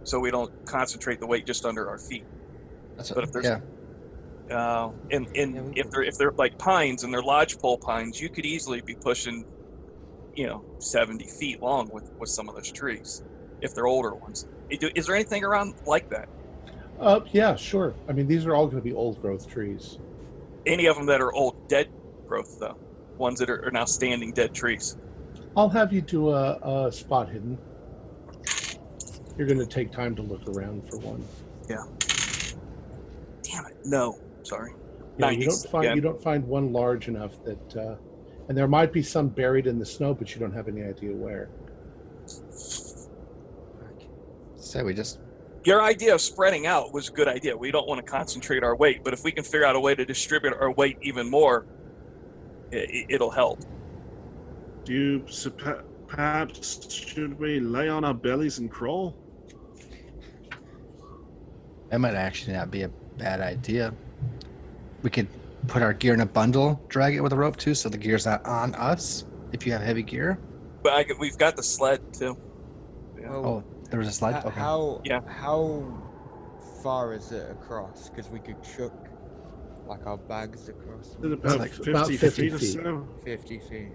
so we don't concentrate the weight just under our feet. But if there's if they're like pines and they're lodgepole pines, you could easily be pushing 70 feet long with some of those trees if they're older ones. Is there anything around like that? Yeah, sure. I mean, these are all going to be old growth trees. Any of them that are old dead growth, though? Ones that are now standing dead trees? I'll have you do a spot hidden. You're going to take time to look around for one. Yeah. Damn it. No. Sorry. Yeah, you don't find one large enough that and there might be some buried in the snow, but you don't have any idea where. So we just... Your idea of spreading out was a good idea. We don't want to concentrate our weight, but if we can figure out a way to distribute our weight even more, it'll help. Perhaps should we lay on our bellies and crawl? That might actually not be a bad idea. We could put our gear in a bundle, drag it with a rope too, so the gear's not on us if you have heavy gear. But we've got the sled too. Yeah. Oh, there was a sled? Okay. How far is it across? Because we could chuck like our bags across. Is it about, Like 50 feet or so? 50 feet.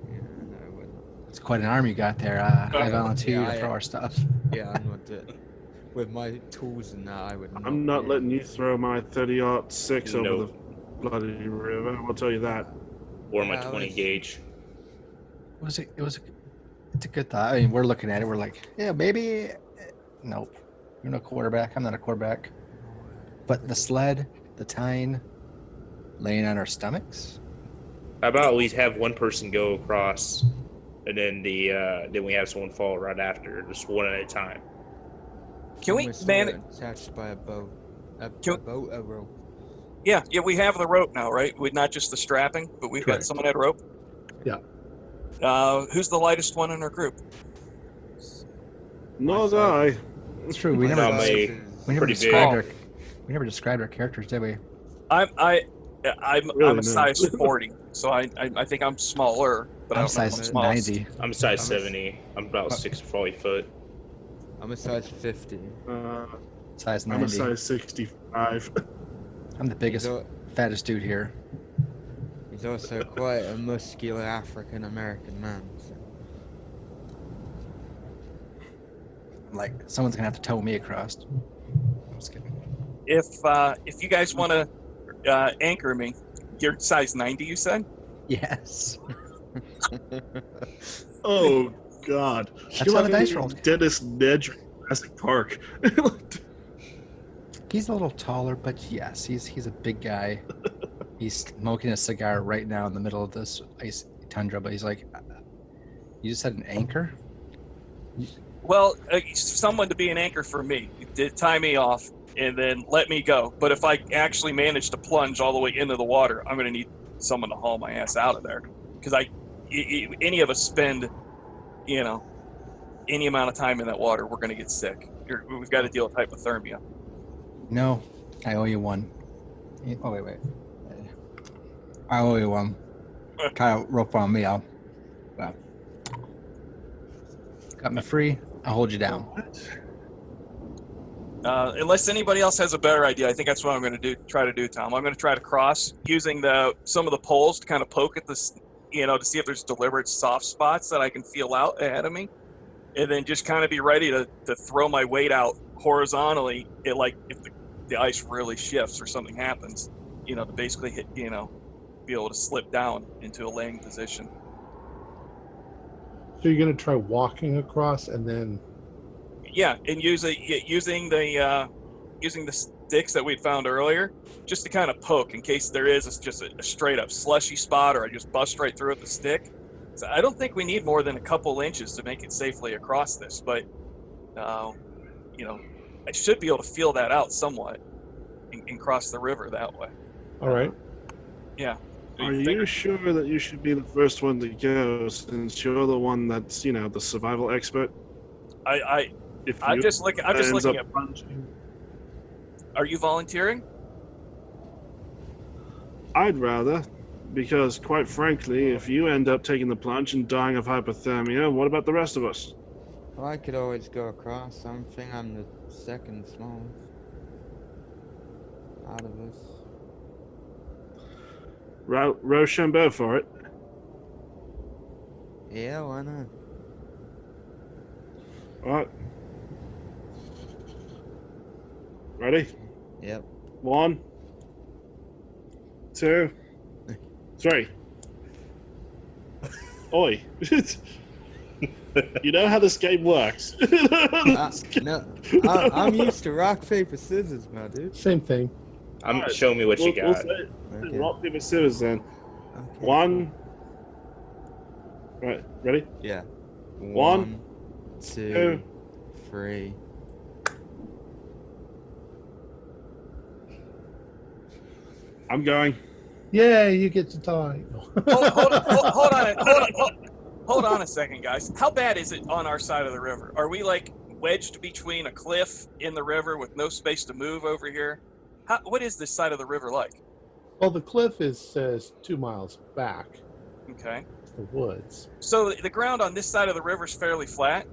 Yeah, no, it wouldn't. It's quite an arm you got there. I volunteer to throw our stuff. Yeah, I'm not it. With my tools and that, I would not. I'm not letting you throw my 30-06 over Nope. the bloody river. I'll tell you that. Or my 20 gauge. It's a good thought. I mean, we're looking at it. We're like, yeah, maybe. Nope. You're no quarterback. I'm not a quarterback. But the sled, the tying, laying on our stomachs. How about we have one person go across, and then then we have someone fall right after, just one at a time. Can we manage? Attached by a boat. A rope. Yeah, we have the rope now, right? Not just the strapping, but we've got someone at a rope. Yeah. Who's the lightest one in our group? No, I. It's true. We never described our characters, did we? I'm a size 40, so I think I'm smaller, but I I'm don't know if I'm size smallest. 90. I'm size I'm a- 70. I'm about 6'4" foot. I'm a size 50. Size I'm a 90. size 65. I'm the biggest, He's, al- fattest dude here. he's also quite a muscular African American man. So. Like, someone's gonna have to tow me across. I'm just kidding. If you guys want to anchor me, you're size 90, you said? Yes. Oh God! That's how the dice rolled. Dennis Nedry, Jurassic Park. He's a little taller, but yes, he's a big guy. He's smoking a cigar right now in the middle of this ice tundra, but he's like, you just said an anchor? Well, someone to be an anchor for me, to tie me off, and then let me go. But if I actually manage to plunge all the way into the water, I'm going to need someone to haul my ass out of there. Because any of us spend, any amount of time in that water, we're going to get sick. We've got to deal with hypothermia. No, I owe you one. Oh, wait. I owe you one. Kind of rope on me, Well, cut me free, I'll hold you down. Unless anybody else has a better idea, I think that's what I'm going to try to do, Tom. I'm going to try to cross using some of the poles to kind of poke at this, to see if there's deliberate soft spots that I can feel out ahead of me, and then just kind of be ready to throw my weight out horizontally, if the ice really shifts or something happens, to basically hit, be able to slip down into a laying position. So you're going to try walking across and then... Yeah, and using the sticks that we'd found earlier, just to kind of poke in case there is just a straight up slushy spot, or I just bust right through with the stick. So I don't think we need more than a couple inches to make it safely across this, but I should be able to feel that out somewhat and cross the river that way. All right. Yeah. Are you sure that you should be the first one to go, since you're the one that's, the survival expert? I'm just looking at. Plunging, Are you volunteering? I'd rather, because quite frankly, if you end up taking the plunge and dying of hypothermia, what about the rest of us? Well, I could always go across. I think I'm the second smallest out of us. Rochambeau for it. Yeah, why not? All right. Ready? Yep. 1, 2, 3. Oi. You know how this game works. No, I'm used to rock, paper, scissors, my dude. Same thing. Show me what you got. We'll say Okay. rock, paper, scissors then. Okay. 1. Right, ready? Yeah. 1, 2, 3. I'm going. Yeah, you get to die. Hold on a second, guys. How bad is it on our side of the river? Are we wedged between a cliff in the river with no space to move over here? What is this side of the river like? Well, the cliff is 2 miles back. Okay. The woods. So the ground on this side of the river is fairly flat.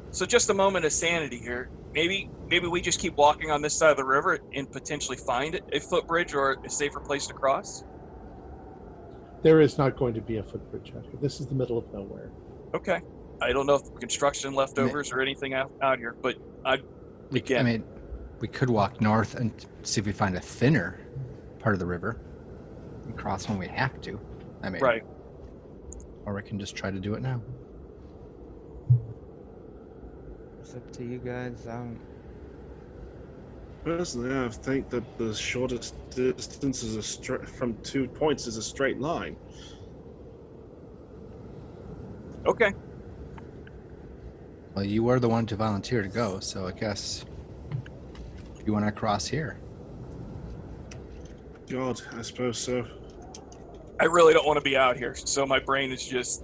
So just a moment of sanity here. Maybe we just keep walking on this side of the river and potentially find a footbridge or a safer place to cross. There is not going to be a footbridge out here. This is the middle of nowhere. Okay. I don't know if construction leftovers or anything out here, but We could walk north and see if we find a thinner part of the river and cross when we have to. Right. Or we can just try to do it now. It's up to you guys. Personally, I think that the shortest distance is from 2 points is a straight line. Okay. Well, you were the one to volunteer to go, so I guess you want to cross here. God, I suppose so. I really don't want to be out here, so my brain is just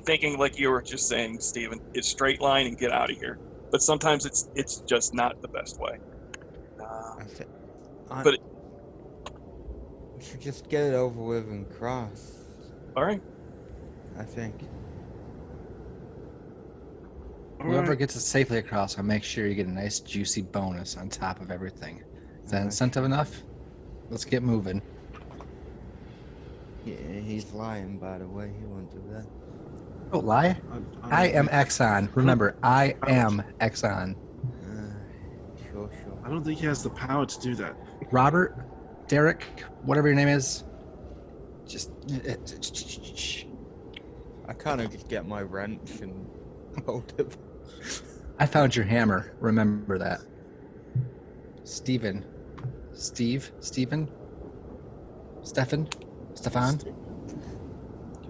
thinking like you were just saying, Stephen. It's straight line and get out of here. But sometimes it's just not the best way. should just get it over with and cross. All right. I think. All Whoever right. gets it safely across, I'll make sure you get a nice juicy bonus on top of everything. Is that Ah, incentive sure. enough? Let's get moving. Yeah, he's lying, by the way. He won't do that. Don't lie. I am Exxon. Remember, I am Exxon. Sure. I don't think he has the power to do that. Robert, Derek, whatever your name is, just I kind of just get my wrench and hold it. I found your hammer. Remember that. Stephen, Stefan,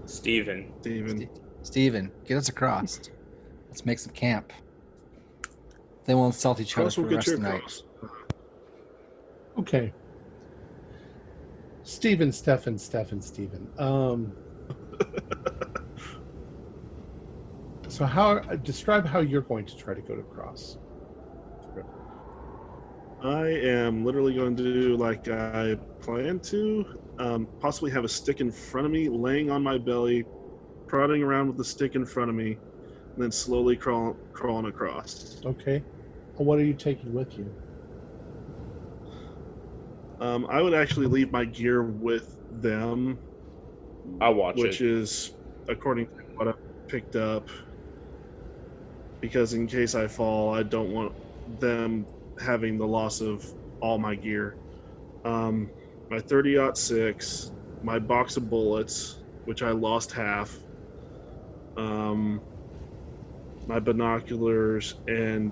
Steven. Steven. get us across. Let's make some camp. They won't insult each other Cross for will the get rest you of the night. across. Okay. Stephen. So describe how you're going to try to go across. I am literally going to do like I plan to. Possibly have a stick in front of me, laying on my belly, prodding around with the stick in front of me, and then slowly crawling across. Okay. What are you taking with you? I would actually leave my gear with them, I'll watch which it. is according to what I picked up. Because in case I fall, I don't want them having the loss of all my gear. My 30-06, my box of bullets, which I lost half, my binoculars, and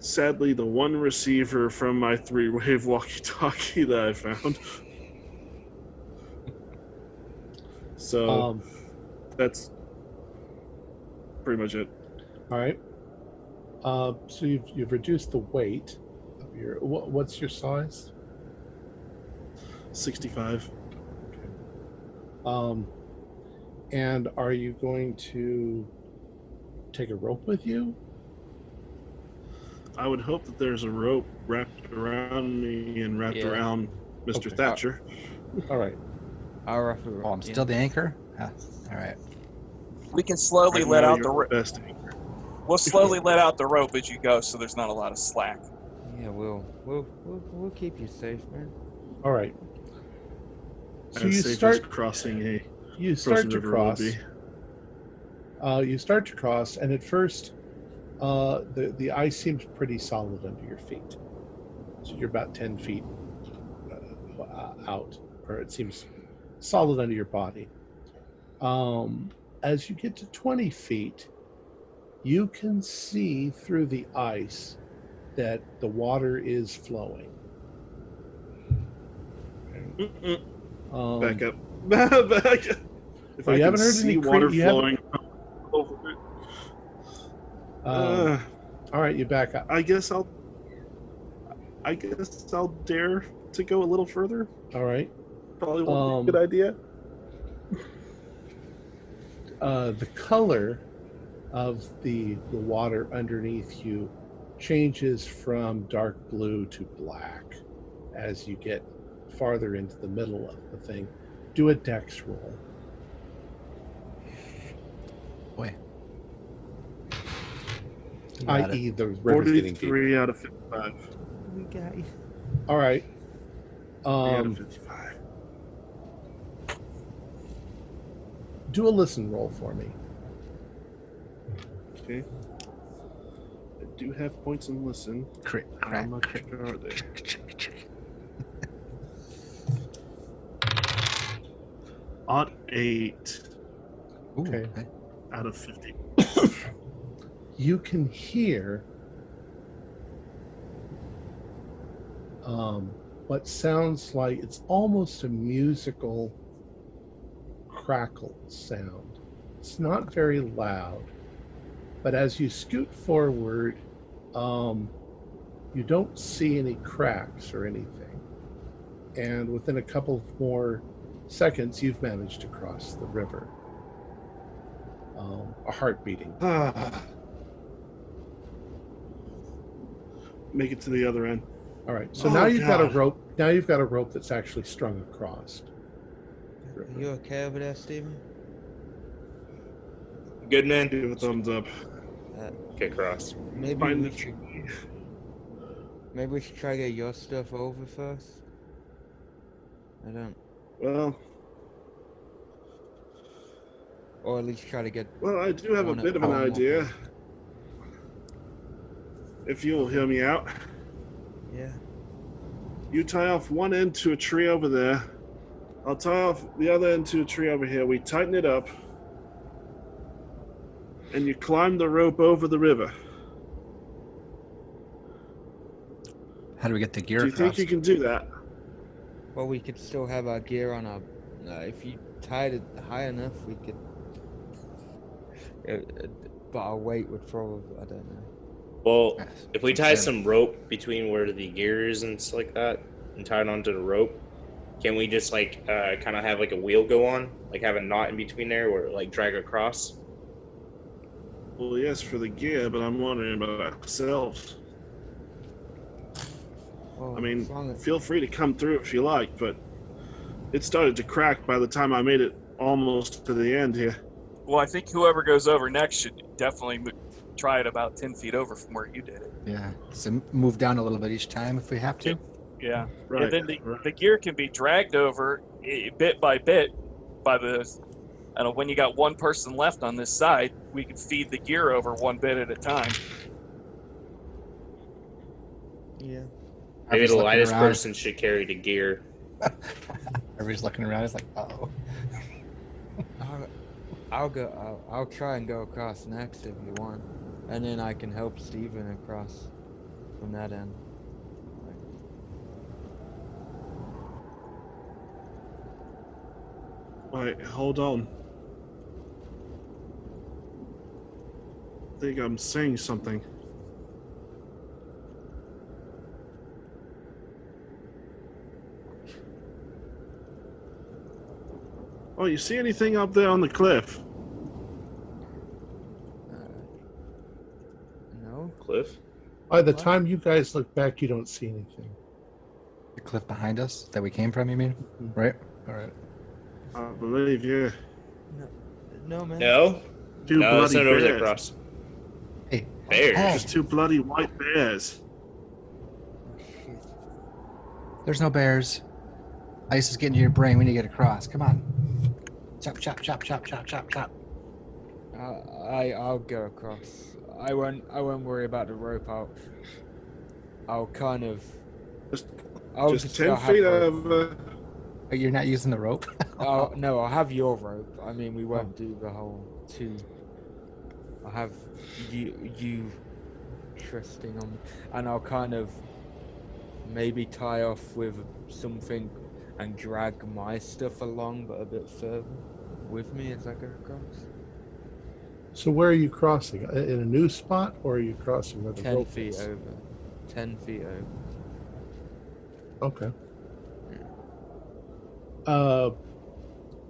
sadly the one receiver from my 3-wave walkie-talkie that I found. So that's pretty much it. All right. So you've reduced the weight of your. What's your size? 65. And are you going to take a rope with you? I would hope that there's a rope wrapped around me and wrapped Yeah. around Mr. Okay. Thatcher. All right. I'll wrap it Oh, I'm still the anchor? Ah, all right. We can slowly Right let now, out you're the rope. best. We'll slowly let out the rope as you go, so there's not a lot of slack. Yeah, we'll keep you safe, man. All right. So As you safe start. as crossing a You start frozen to river would cross. be. You start to cross, and at first, the ice seems pretty solid under your feet. So you're about 10 feet out, or it seems solid under your body. As you get to 20 feet, you can see through the ice that the water is flowing. Back up. Back up. If Well, I you can haven't heard see any water you haven't- flowing over it. All right, you back up. I guess I'll dare to go a little further. All right. Probably won't be a good idea. The color of the water underneath you changes from dark blue to black as you get farther into the middle of the thing. Do a dex roll. Boy. I.e. the river's getting deep. 43 out of 55. We got you. All right. 3 out of 55. Do a listen roll for me. Okay. I do have points in listen. Crit, How crack, much crit. are they? Odd 8 Ooh, Okay. out of 50. You can hear what sounds like it's almost a musical crackle sound. It's not very loud, but as you scoot forward, you don't see any cracks or anything. And within a couple of more seconds, you've managed to cross the river. A heart beating. Make it to the other end. All right. So Oh, now you've got a God. rope. Now you've got a rope that's actually strung across. Are you okay over there, Stephen? Good man. Give a thumbs up. Okay, cross. Maybe Find we the should. Maybe we should try to get your stuff over first. I don't. Well, Or at least try to get. I do have a one at bit of an home idea. first. If you'll hear me out. Yeah. You tie off one end to a tree over there. I'll tie off the other end to a tree over here. We tighten it up. And you climb the rope over the river. How do we get the gear Do you across? think you can do that? Well, we could still have our gear on our. If you tied it high enough, we could. But our weight would probably. I don't know. Well, if we tie Yeah. some rope between where the gear is and stuff like that, and tie it onto the rope, can we just like kind of have like a wheel go on, like have a knot in between there, or like drag across? Well, yes, for the gear, but I'm wondering about ourselves. Well, I mean, as long as- feel free to come through if you like, but it started to crack by the time I made it almost to the end here. Well, I think whoever goes over next should definitely try it about 10 feet over from where you did it. Yeah. So move down a little bit each time if we have to. Yeah. Right. And then right. the gear can be dragged over bit by bit by the. I don't know, when you got one person left on this side, we can feed the gear over one bit at a time. Yeah. Maybe Everybody's the looking lightest around. person should carry the gear. Everybody's looking around. It's like, oh. I'll go. I'll try and go across next if you want, and then I can help Steven across from that end. Wait, hold on. I think I'm saying something. Oh, you see anything up there on the cliff? No. Cliff? By the What? time you guys look back, you don't see anything. The cliff behind us that we came from, you mean? Right? All right. I believe, yeah. No, man. No? Two No, it's bloody not over there, bears. cross. Hey. Bears? Hey. Just two bloody white bears. Shit. There's no bears. Ice is getting to your brain. We need to get across. Come on. Chop, chop, chop, chop, chop, chop, chop. I'll go across. I won't worry about the rope. I'll kind of. Just, I'll just 10 I'll have feet rope. over. Oh, you're not using the rope? No, I'll have your rope. I mean, we won't do the whole two. I'll have you trusting on me, and I'll kind of maybe tie off with something and drag my stuff along, but a bit further with me as I go across. So where are you crossing? In a new spot, or are you crossing where the 10 rope feet is? over. 10 feet over. Okay.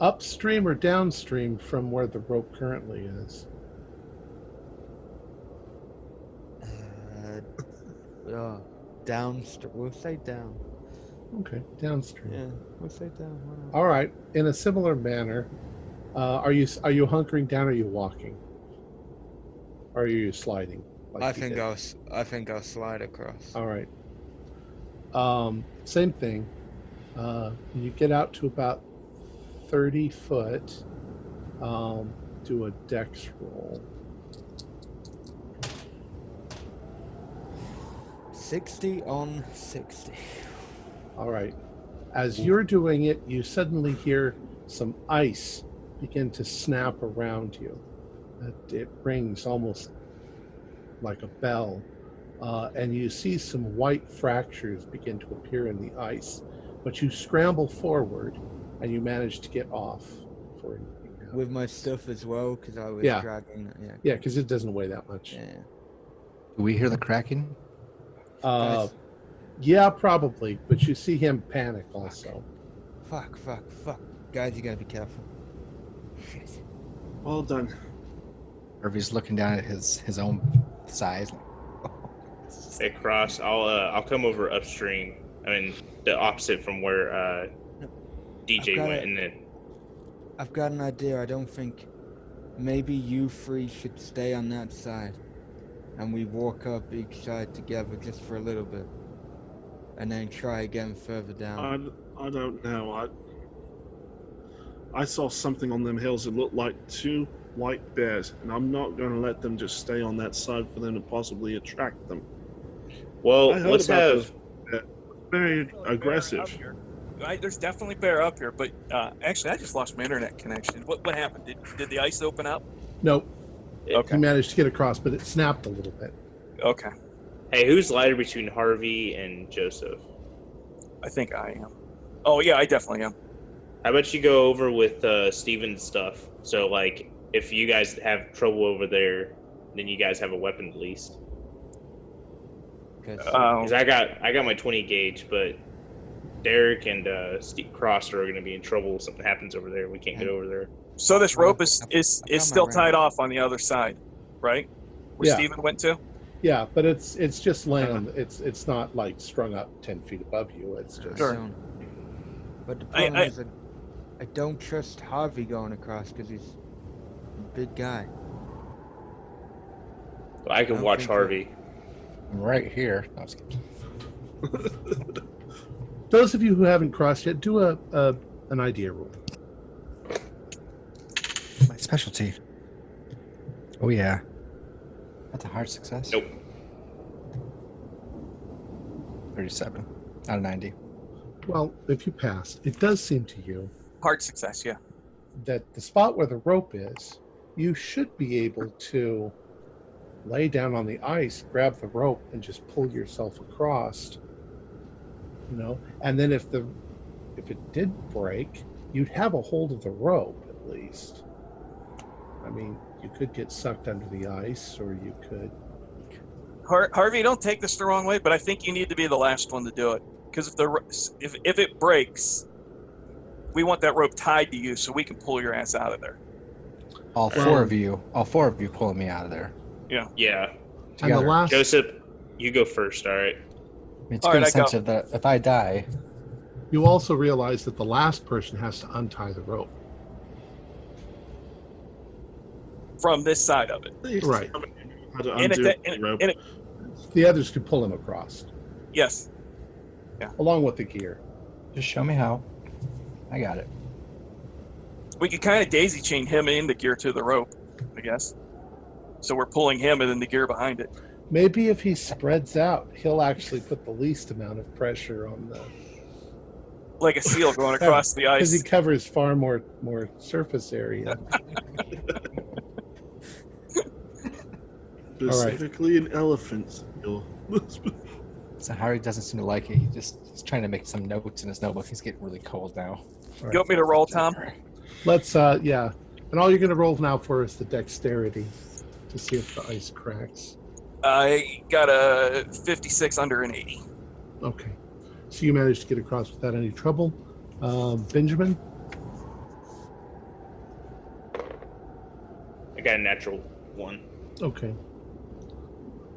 Upstream or downstream from where the rope currently is? Downstream. We'll say down. Okay, downstream. Yeah, we'll say down. Why not? All right. In a similar manner, are you hunkering down? Or are you walking? Or are you sliding? like I you think did? I'll slide across. All right. Same thing. You get out to about 30 foot. Do a dex roll. 60 on 60. All right. As you're doing it, you suddenly hear some ice begin to snap around you. It rings almost like a bell. And you see some white fractures begin to appear in the ice. But you scramble forward and you manage to get off before anything happens. With my stuff as well, because I was Yeah. dragging it. Yeah. Yeah, because it doesn't weigh that much. Yeah. Do we hear the cracking? Uh, Guys. yeah, probably. But you see him panic also. Fuck. Guys, you gotta be careful. Shit. Well done. Irvy's looking down at his own size. across. I'll come over upstream. I mean, the opposite from where DJ went, and then I've got an idea. I don't think maybe you three should stay on that side, and we walk up each side together just for a little bit, and then try again further down. I don't know. I saw something on them hills that looked like two white bears, and I'm not going to let them just stay on that side for them to possibly attract them. well, let's have very aggressive. There's definitely bear up here, but actually, I just lost my internet connection. What happened? Did the ice open up? Nope. Okay. You managed to get across, but it snapped a little bit. Okay. Hey, who's lighter between Harvey and Joseph? I think I am. Oh yeah, I definitely am. How about you go over with Steven's stuff? So, like, if you guys have trouble over there, then you guys have a weapon at least. Because I got my 20 gauge, but Derek and Steve Cross are going to be in trouble if something happens over there. We can't get over there. So this rope is still tied off on the other side, right? Where Steven went to? Yeah, but it's just laying on. It's not like strung up 10 feet above you. It's just. Sure. But the problem is that I don't trust Harvey going across because he's a big guy. So I can watch Harvey. Right here. No, I was kidding. Those of you who haven't crossed yet, do an idea roll. My specialty. Oh yeah. That's a hard success. Nope. 37 out of 90. Well, if you pass, it does seem to you Hard success, yeah. that the spot where the rope is, you should be able to lay down on the ice, grab the rope, and just pull yourself across. You know, and then if it did break, you'd have a hold of the rope at least. I mean, you could get sucked under the ice, or you could. Harvey, don't take this the wrong way, but I think you need to be the last one to do it. Because if it breaks, we want that rope tied to you so we can pull your ass out of there. All four of you pulling me out of there. Yeah. Yeah. And the last, Joseph, you go first, all right? It's good incentive that if I die, you also realize that the last person has to untie the rope. From this side of it. Right. How to undo the rope. The others could pull him across, Yes. along with the gear. just show me how. I got it. We could kind of daisy chain him in the gear to the rope, I guess. So we're pulling him and then the gear behind it. Maybe if he spreads out, he'll actually put the least amount of pressure on the. Like a seal going across the Because he ice. covers far more surface area. Specifically an elephant seal. So Harry doesn't seem to like it. He's trying to make some notes in his notebook. He's getting really cold now. You want me to roll, Tom? Let's, yeah. And all you're going to roll now for is the dexterity to see if the ice cracks. I got a 56 under an 80. Okay. So you managed to get across without any trouble. Benjamin? I got a natural 1. Okay.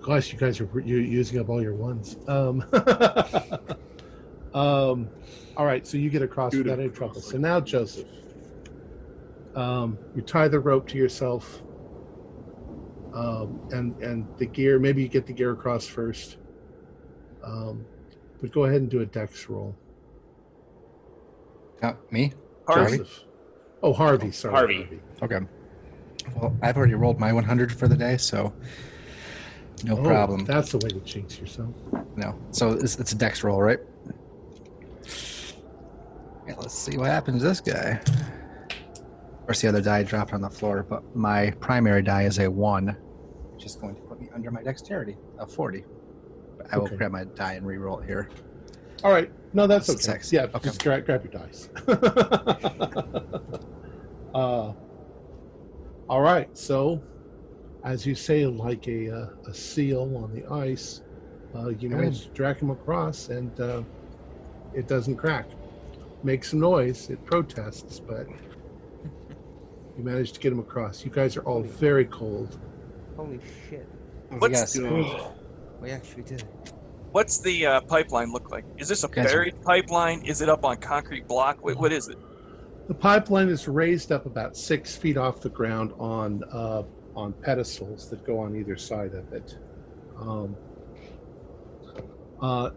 Gosh, you guys are using up all your ones. All right, so you get across without any trouble. So now, Joseph, you tie the rope to yourself, and the gear. Maybe you get the gear across first, but go ahead and do a dex roll. Me? Harvey? Joseph. Oh, Harvey. Sorry, Harvey. Okay. Well, I've already rolled my 100 for the day, so no problem. That's the way to jinx yourself. No. So it's a dex roll, right? Yeah, let's see what happens to this guy. Of course, the other die dropped on the floor, but my primary die is a 1, which is going to put me under my dexterity of 40. But I will grab my die and re-roll it here. All right. No, that's okay. Success. Yeah, Okay. just grab your dice. All right. So, as you say, like a seal on the ice, you manage to drag him across, and it doesn't crack. Makes some noise. It protests, but you manage to get him across. You guys are all very cold. Holy shit. We got a We actually did. What's the pipeline look like? Is this a Guys are- buried pipeline? Is it up on concrete block? What is it? The pipeline is raised up about 6 feet off the ground on pedestals that go on either side of it.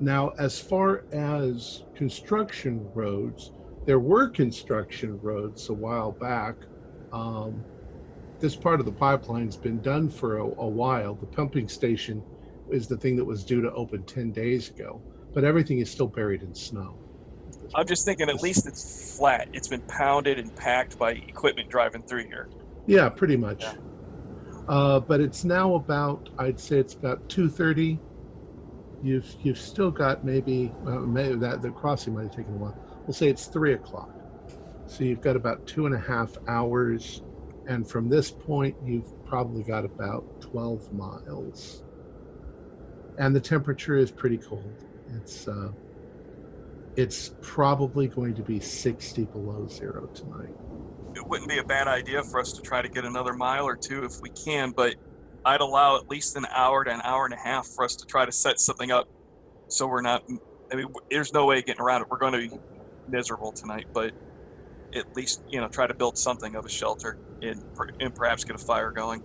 Now, as far as construction roads, there were construction roads a while back. This part of the pipeline's been done for a while. The pumping station is the thing that was due to open 10 days ago, but everything is still buried in snow. I'm just thinking at least it's flat. It's been pounded and packed by equipment driving through here. Yeah, pretty much. But it's now about, I'd say it's about 2:30. You've still got maybe that the crossing might have taken a while. We'll say it's 3 o'clock. So you've got about 2.5 hours. And from this point, you've probably got about 12 miles. And the temperature is pretty cold. It's probably going to be 60 below zero tonight. It wouldn't be a bad idea for us to try to get another mile or two if we can, but I'd allow at least an hour to an hour and a half for us to try to set something up so we're not, I mean, there's no way of getting around it. We're going to be miserable tonight, but at least, try to build something of a shelter and perhaps get a fire going.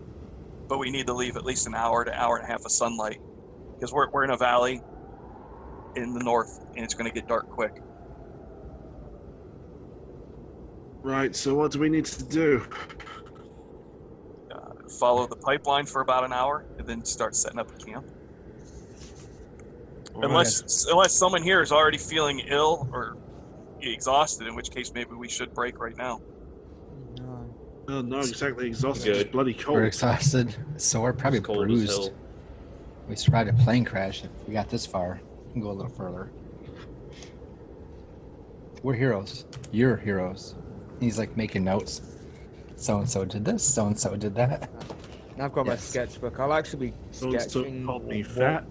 But we need to leave at least an hour to hour and a half of sunlight because we're in a valley in the north and it's going to get dark quick. Right, so what do we need to do? Follow the pipeline for about an hour and then start setting up a camp. Unless someone here is already feeling ill or exhausted, in which case maybe we should break right now. No, not exactly exhausted. Good. It's bloody cold. We're exhausted, so we're probably It's cold as bruised. hell. We survived a plane crash. If we got this far, we can go a little further. We're heroes. You're heroes. He's like making notes. So and so did this. So and so did that. And I've got my Yes. sketchbook. I'll actually be So-and-so sketching. called me fat.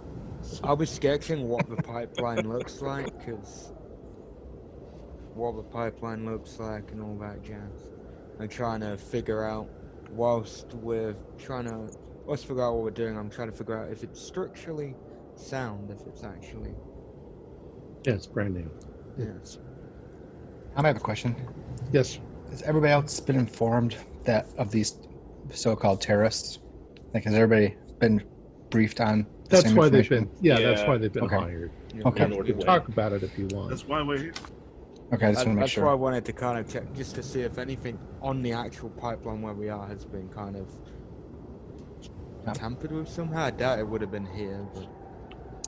I'll be sketching what the pipeline looks like, because what the pipeline looks like and all that jazz. I'm trying to figure out, whilst figure out what we're doing, I'm trying to figure out if it's structurally sound, if it's actually. Yeah, it's brand new. Yes. I have a question. Yes. Has everybody else been informed of these so-called terrorists? Like, has everybody been briefed on the That's same why they've information? been. Yeah, that's Yeah. why they've been Okay. hired. Okay. We can talk about it if you want. That's why we're here. Okay, I just want to make That's sure. why I wanted to kind of check, just to see if anything on the actual pipeline where we are has been kind of tampered with somehow. I doubt it would have been here, but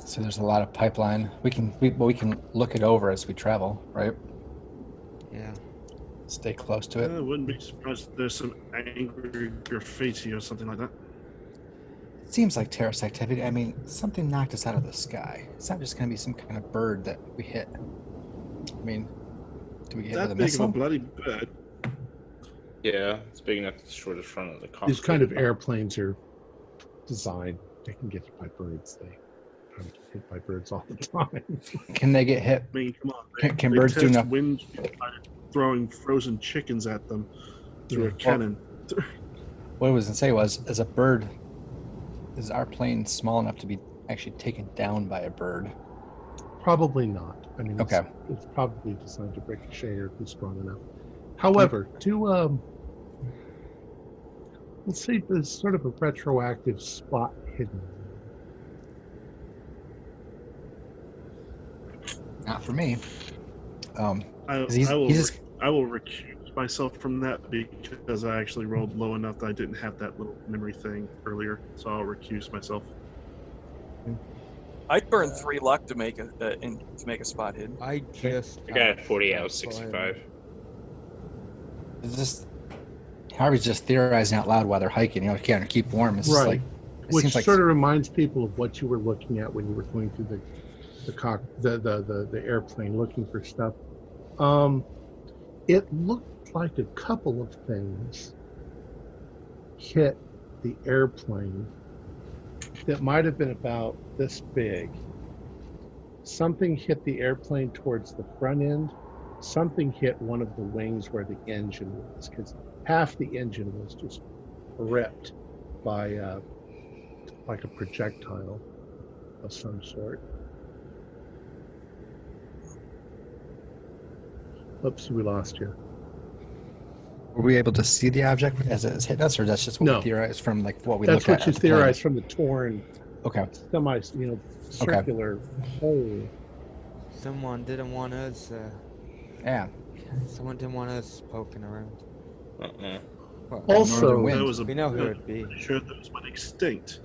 So there's a lot of pipeline. We can look it over as we travel, right? yeah. Stay close to it. I wouldn't be surprised if there's some angry graffiti or something like that. It seems like terrorist activity. I mean, something knocked us out of the sky. It's not just going to be some kind of bird that we hit. I mean, do we get hit with That a big of a missile? bloody bird. Yeah, it's big enough to destroy the front of the cockpit. These kind of airplanes are designed. They can get hit by birds. They get hit by birds all the time. Can they get hit? I mean, come on. Can they birds do test enough? wind by throwing frozen chickens at them through a Yeah. cannon. What I was going to say was, as a bird, is our plane small enough to be actually taken down by a bird? Probably not. I mean, Okay. it's probably designed to ricochet or be strong enough. However, let's say there's sort of a retroactive spot hidden. Not for me. I, He's- I will he's just- I will recuse myself from that because I actually rolled low enough that I didn't have that little memory thing earlier. So I'll recuse myself. I'd burn 3 luck to make a spot hidden. I just. I got 40 out of 65. It's just Harvey's just theorizing out loud while they're hiking. You can't keep warm. It's just Right. like it Which seems like sort of reminds people of what you were looking at when you were going through the airplane looking for stuff. It looked like a couple of things hit the airplane that might have been about this big. Something hit the airplane towards the front end. Something hit one of the wings where the engine was, because half the engine was just ripped by like a projectile. of some sort. Oops, we lost you. Were we able to see the object as it's hit us, or that's just what No. we theorized from like what we That's looked what you at the plane? theorized from the torn, Okay. circular hole. Someone didn't want us. Yeah. Someone didn't want us poking around. Well, Also, Northern wind. That was a we know who it'd be. pretty sure that was went extinct.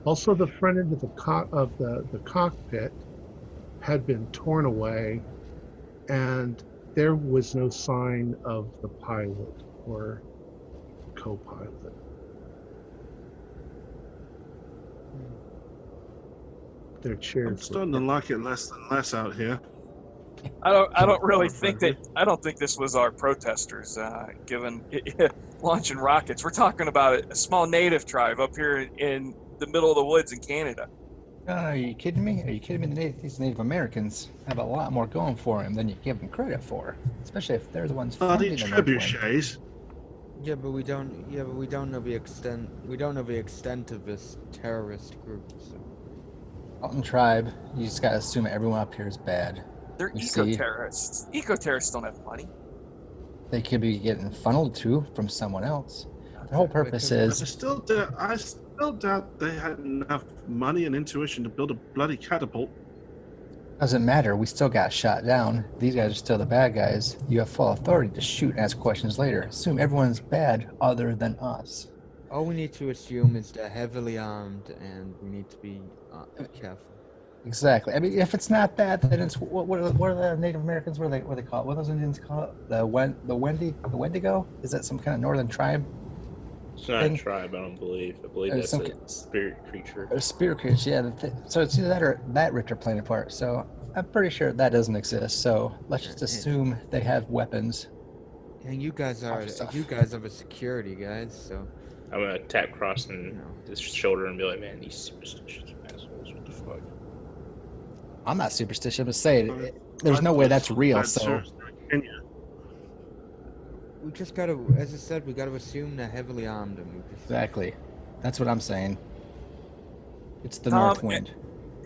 Also, the front end of the cockpit had been torn away, and there was no sign of the pilot or co-pilot. Their I'm chairs. starting to like it less and less out here. I don't really think that. I don't think this was our protesters given launching rockets. We're talking about a small native tribe up here in the middle of the woods in Canada. Are you kidding me? Are you kidding me? These Native Americans have a lot more going for them than you give them credit for, especially if they're the ones Bloody funding the North Wind. trebuchets. Yeah, but we don't. Yeah, but we don't know the extent. We don't know the extent of this terrorist group. So. Mountain tribe, you just gotta assume everyone up here is bad. They're You see? eco-terrorists. Eco-terrorists don't have money. They could be getting funneled to from someone else. The whole purpose I is still doubt they had enough money and intuition to build a bloody catapult. doesn't matter. We still got shot down. These guys are still the bad guys. You have full authority to shoot and ask questions later. Assume everyone's bad other than us. All we need to assume is they're heavily armed, and we need to be careful. Exactly. I mean, if it's not that, then it's what are the Native Americans? What are they call it? What are those Indians call it? The Wendigo? Is that some kind of northern tribe? It's not thing? a tribe, I don't believe. I believe There's that's some a spirit creature. Or spirit creatures, yeah. So it's either that or that Richter playing a part. So I'm pretty sure that doesn't exist. So let's just assume they have weapons. And you guys are Stuff. the security guys, so I'm gonna tap Cross on his shoulder and be like, "Man, these superstitious assholes! What the fuck?" I'm not superstitious, but say there's no way that's real. So we just gotta, as I said, we gotta assume they're heavily armed, and we just exactly, that's what I'm saying. It's the Tom, north wind.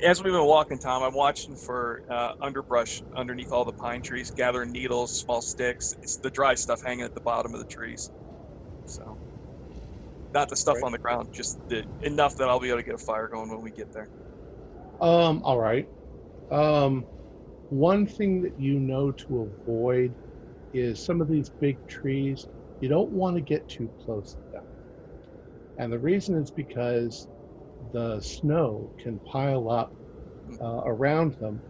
As we've been walking, Tom, I'm watching for underbrush underneath all the pine trees, gathering needles, small sticks. It's the dry stuff hanging at the bottom of the trees. So, not the stuff on the ground, just enough that I'll be able to get a fire going when we get there. All right. One thing that you know to avoid is some of these big trees. You don't want to get too close to them. And the reason is because the snow can pile up around them,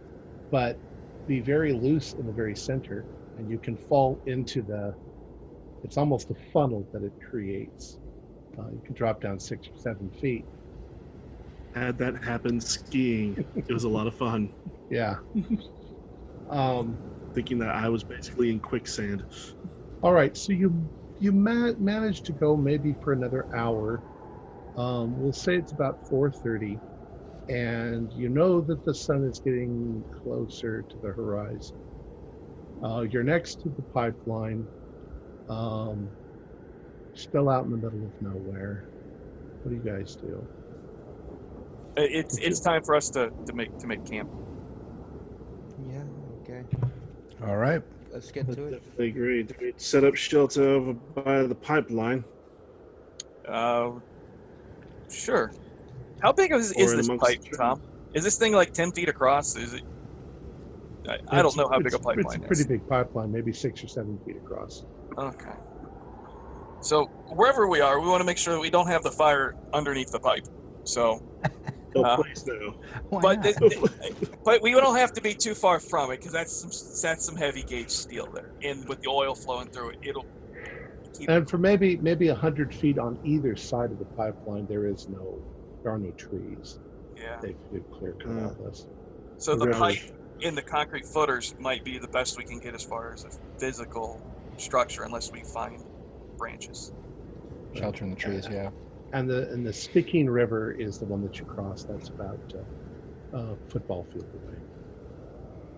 but be very loose in the very center, and you can fall into it's almost a funnel that it creates. You can drop down 6 or 7 feet. had that happen skiing. It was a lot of fun. Yeah. Thinking that I was basically in quicksand. All right, so you managed to go maybe for another hour. We'll say it's about 4:30, and you know that the sun is getting closer to the horizon. You're next to the pipeline, still out in the middle of nowhere. What do you guys do? It's time for us to make camp. Yeah, okay. All right. Let's get to it. Definitely agree. Do we set up shelter over by the pipeline? Sure. How big is Or this amongst pipe, the trees? Tom? Is this thing like 10 feet across? Is it? I don't know how big a pipeline It's a pretty is. big pipeline, maybe 6 or 7 feet across. Okay. So wherever we are, we want to make sure that we don't have the fire underneath the pipe. So, Oh, please no. but but we don't have to be too far from it because that's some heavy gauge steel there, and with the oil flowing through it, it'll keep. And for maybe 100 feet on either side of the pipeline, there are no trees. Yeah. They've clear cut all this. So the Really? pipe in the concrete footers might be the best we can get as far as a physical structure, unless we find branches. Shelter in the trees, yeah. And the Stickeen River is the one that you cross. That's about a football field away.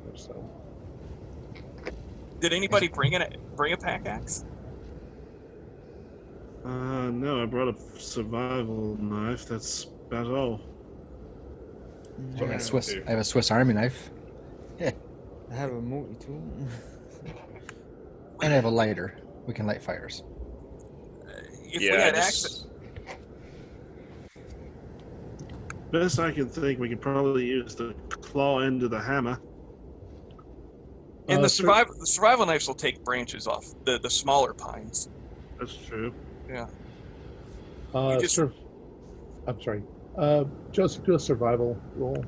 Or so. Did anybody bring a pack axe? No, I brought a survival knife. That's about all. I have Yeah, a Swiss Army knife. I have a multi-tool. And I have a lighter. We can light fires. If we had access, Best I can think, we could probably use the claw end of the hammer. and the Sir- survival knives will take branches off the smaller pines. That's true. Yeah. Uh, You just- sur- I'm sorry. Joseph, do a survival roll.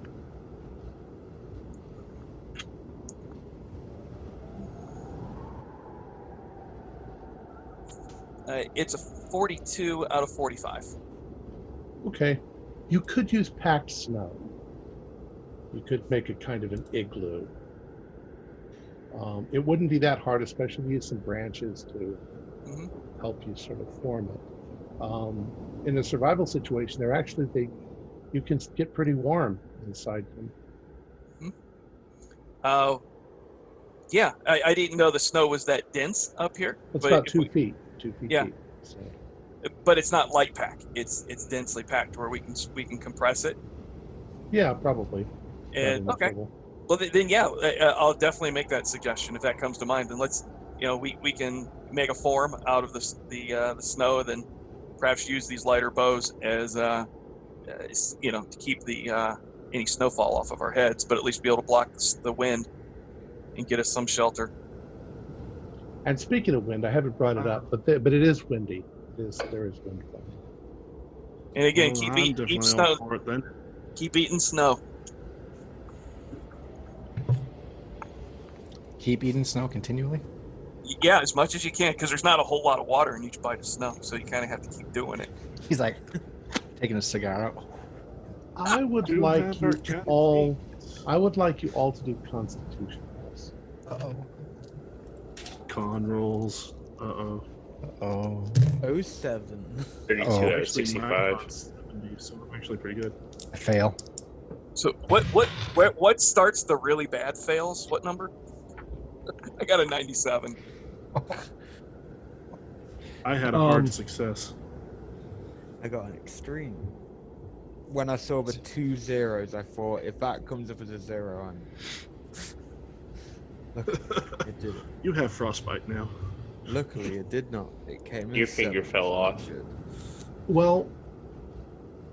It's a 42 out of 45. Okay. You could use packed snow. You could make a kind of an igloo. It wouldn't be that hard, especially if you use some branches to Mhm. help you sort of form it. In a survival situation, you can get pretty warm inside them. Yeah, I didn't know the snow was that dense up here. It's but about if 2 feet. 2 feet Yeah. deep. So, but it's not light pack. It's densely packed where we can compress it. yeah, probably. And Not okay, trouble. well then yeah, I'll definitely make that suggestion if that comes to mind. Then let's we can make a form out of the snow, then perhaps use these lighter bows as to keep the any snowfall off of our heads, but at least be able to block the wind and get us some shelter. And speaking of wind, I haven't brought it up, but it is windy. There is wind blowing. And again, Well, keep I'm eating definitely snow. all for it then. Keep eating snow. Keep eating snow continually. Yeah, as much as you can, because there's not a whole lot of water in each bite of snow, so you kind of have to keep doing it. He's like taking a cigar out. I would Do like have you our cat all. feet. I would like you all to do Constitution rolls. Uh-oh. Con rolls. Oh. 07. 32 Oh. out of Actually, 65. mine's 70, so I'm actually pretty good. I fail. So what starts the really bad fails? What number? I got a 97. I had a hard success. I got an extreme. When I saw the 2 zeros, I thought if that comes up as a 0, I'm. Look, it did. You have frostbite now. Luckily, it did not. It came. Your in finger 7, fell so I'm off. good. Well,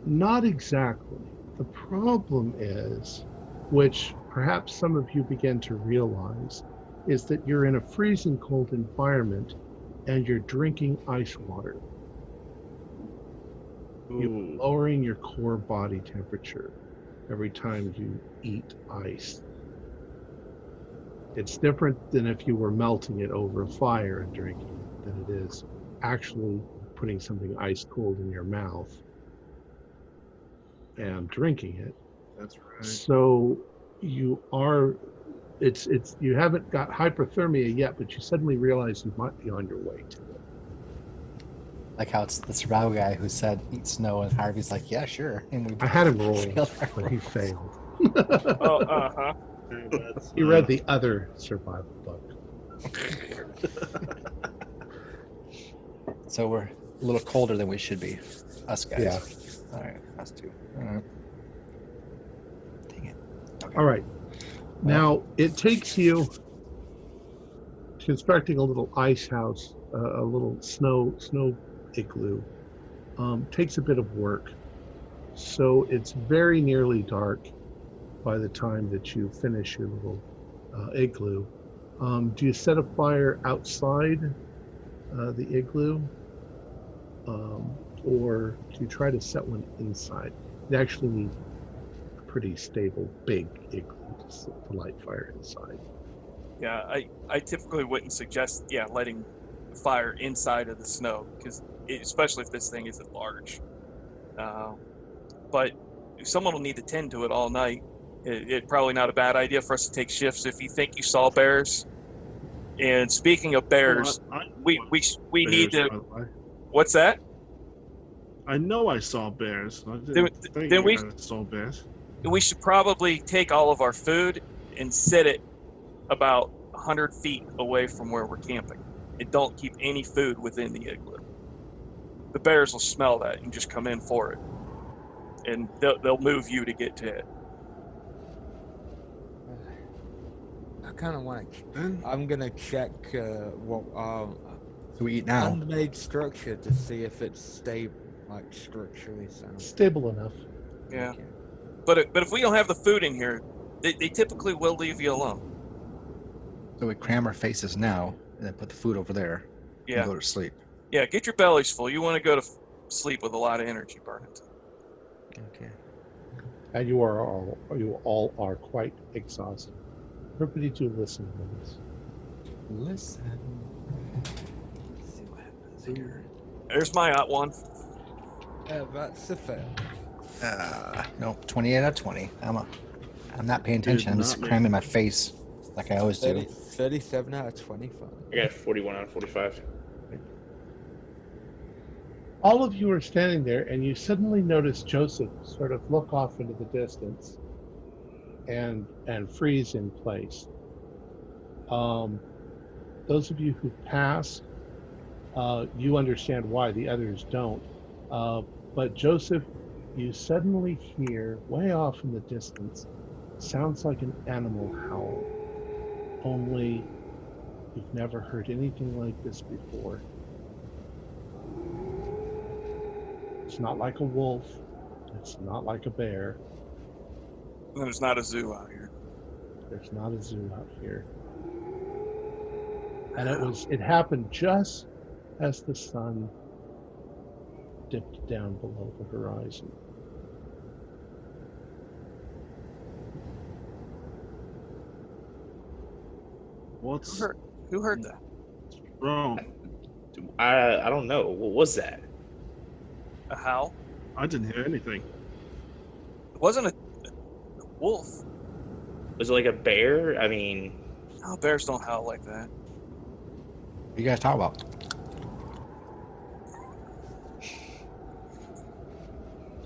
not exactly. The problem is, which perhaps some of you begin to realize, is that you're in a freezing cold environment and you're drinking ice water. You're Ooh. lowering your core body temperature every time you eat ice. It's different than if you were melting it over a fire and drinking it than it is actually putting something ice cold in your mouth and drinking it. That's right. So you haven't got hypothermia yet, but you suddenly realize you might be on your way to it. Like how it's the survival guy who said eat snow, and Harvey's like, yeah, sure. And we I had him roll, failed our but he failed. Oh, uh-huh. He read the other survival book. So we're a little colder than we should be, us guys. Yeah. All right, us too. All right. Dang it. Okay. All right. Now, it takes you constructing a little ice house, a little snow igloo, takes a bit of work. So it's very nearly dark by the time that you finish your little igloo. Do you set a fire outside the igloo? Or do you try to set one inside? You actually need a pretty stable, big igloo to light fire inside. Yeah, I typically wouldn't suggest lighting the fire inside of the snow, because especially if this thing isn't large. But someone will need to tend to it all night. It's probably not a bad idea for us to take shifts if you think you saw bears. And speaking of bears, we need Bears, to. by the way. What's that? I know I saw bears. I didn't think then we- I saw bears. We should probably take all of our food and sit it about 100 feet away from where we're camping. And don't keep any food within the igloo. The bears will smell that and just come in for it. And they'll move you to get to it. kind of want to. Then I'm gonna check what So we eat now. handmade structure to see if it's stable, like structurally sound. Stable enough. Yeah. Okay. But if we don't have the food in here, they typically will leave you alone. So we cram our faces now, and then put the food over there, Yeah. and go to sleep. Yeah, get your bellies full. You want to go to sleep with a lot of energy burning. Okay. And you all are quite exhausted. Everybody do listen, please. Listen. Let's see what happens here. There's my hot one. That's a fail. No, 28 out of 20. I'm not paying attention. I'm just not make cramming my face like I always do. 37 out of 25. I got 41 out of 45. All of you are standing there, and you suddenly notice Joseph sort of look off into the distance and freeze in place. Those of you who passed, you understand why, the others don't. But Joseph, you suddenly hear way off in the distance, sounds like an animal howl. Only you've never heard anything like this before. It's not like a wolf. It's not like a bear. There's not a zoo out here. There's not a zoo out here. And it happened just as the sun dipped down below the horizon. what's Who heard that? wrong? I don't know. What was that? A howl? I didn't hear anything. It wasn't a wolf. Was it like a bear? I mean, No, bears don't howl like that. What you guys talk about?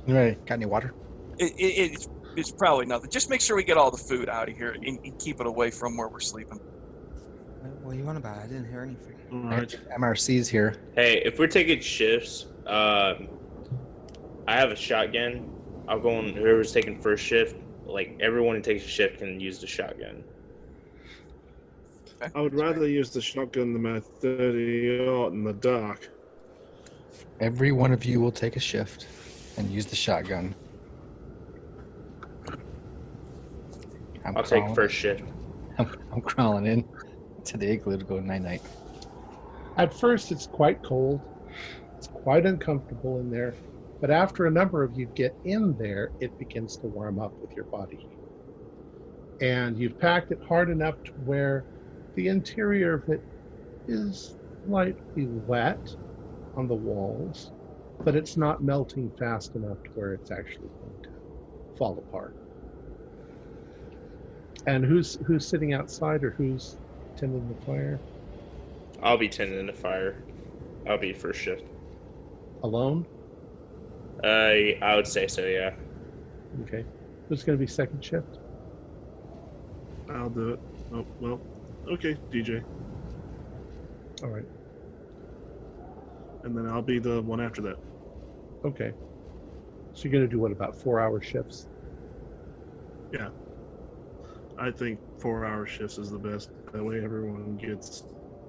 You ready? Got any water? It's probably nothing. Just make sure we get all the food out of here and keep it away from where we're sleeping. What are you on about? I didn't hear anything. All right. MRC's here. hey, if we're taking shifts, I have a shotgun. I'll go on whoever's taking first shift. Like everyone who takes a shift can use the shotgun. I would rather use the shotgun than my 30 in the dark. Every one of you will take a shift and use the shotgun. I'll take first shift. I'm crawling in to the igloo to go night-night. At first, it's quite cold. It's quite uncomfortable in there. But after a number of you get in there, it begins to warm up with your body heat. And you've packed it hard enough to where the interior of it is slightly wet on the walls, but it's not melting fast enough to where it's actually going to fall apart. And who's sitting outside, or who's tending the fire? I'll be tending the fire. I'll be first shift. Alone? I would say so, yeah. Okay. Who's going to be second shift? I'll do it. Oh, well. Okay, DJ. All right. And then I'll be the one after that. Okay. So you're going to do what, about 4-hour shifts? Yeah. I think 4-hour shifts is the best. That way everyone gets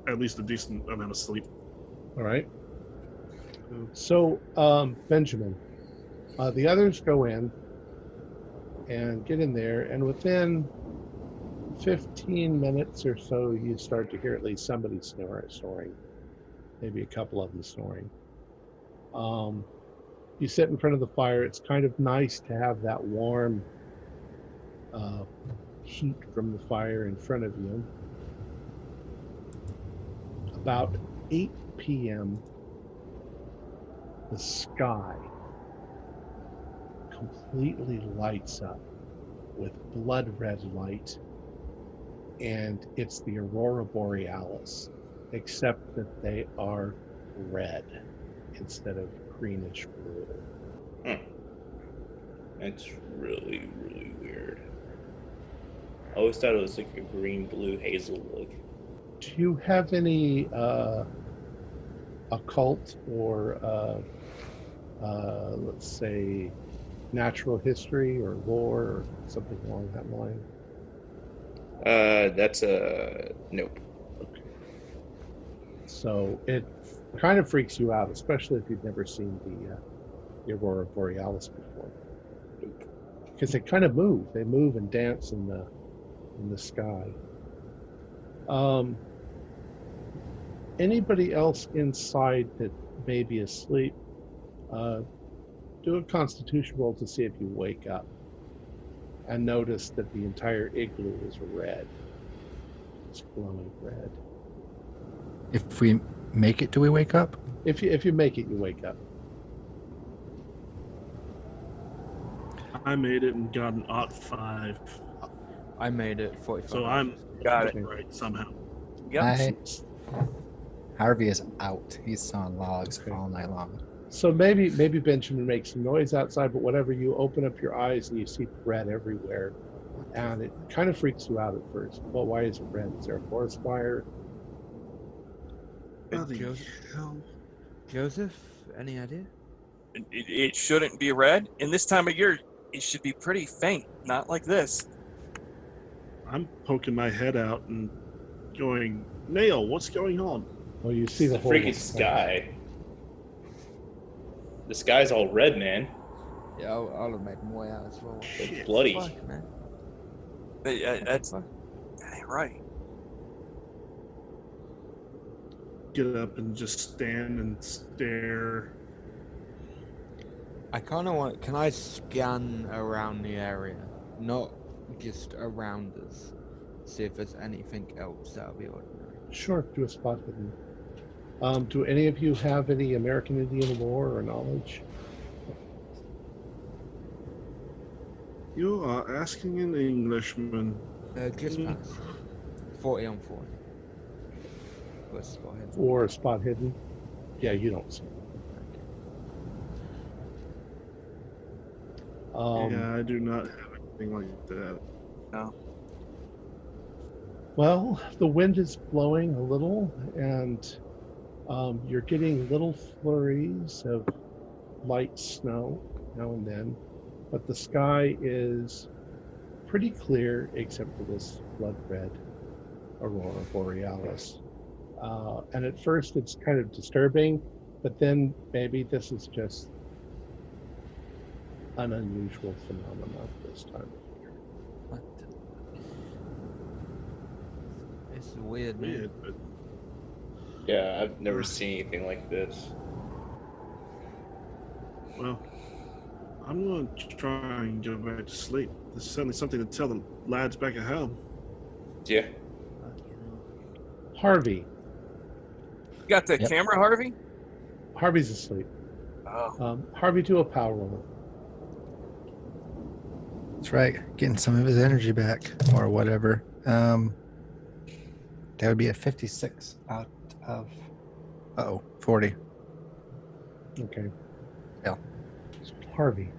at least a decent amount of sleep. All right. So, Benjamin, the others go in and get in there, and within 15 minutes or so, you start to hear at least somebody snoring, maybe a couple of them snoring. You sit in front of the fire. It's kind of nice to have that warm heat from the fire in front of you. About 8 p.m., the sky completely lights up with blood red light, and it's the aurora borealis, except that they are red instead of greenish blue. That's really, really weird. I always thought it was like a green, blue, hazel look. Do you have any occult or let's say natural history or lore or something along that line? That's a nope. So it kind of freaks you out, especially if you've never seen the Aurora Borealis before, because they kind of move. They move and dance in the sky. Anybody else inside that may be asleep, do a Constitution roll to see if you wake up and notice that the entire igloo is red. It's glowing red. If we make it, do we wake up? If you make it, you wake up. I made it and got an +5. I made it 45. So I'm Got it. right somehow. Yep. Harvey is out. He's sawing logs Okay. all night long. So maybe Benjamin makes some noise outside, but whatever, you open up your eyes and you see red everywhere, and it kind of freaks you out at first. Well, why is it red? Is there a forest fire? Bloody Joseph? hell. Joseph, any idea? It shouldn't be red. And this time of year, it should be pretty faint. Not like this. I'm poking my head out and going, Nail, what's going on? Well, you see It's the the whole freaking sky. The sky's all red, man. Yeah, I'll have made my way out as well. It's bloody. Fuck, man. That's Fuck. that ain't right. Get up and just stand and stare. I kind of want. Can I scan around the area, not just around us, see if there's anything else out of the ordinary? Sure, do a spot hidden. Do any of you have any American Indian lore or knowledge? You are asking an Englishman. Just pass. 40 on 40. Let's spot him. Or a spot hidden? Yeah, you don't see. Yeah, I do not have anything like that. No. Well, the wind is blowing a little, and you're getting little flurries of light snow now and then, but the sky is pretty clear except for this blood red Aurora Borealis. And at first it's kind of disturbing, but then maybe this is just an unusual phenomenon this time of year. What? It's weird, man. Weird, but Yeah, I've never seen anything like this. well, I'm going to try and go back to sleep. There's certainly something to tell the lads back at home. Yeah. Harvey. You got the Yep. camera, Harvey? Harvey's asleep. Oh. Harvey, do a power roll. That's right. Getting some of his energy back or whatever. That would be a 56 out of 40. Okay. Yeah. Harvey,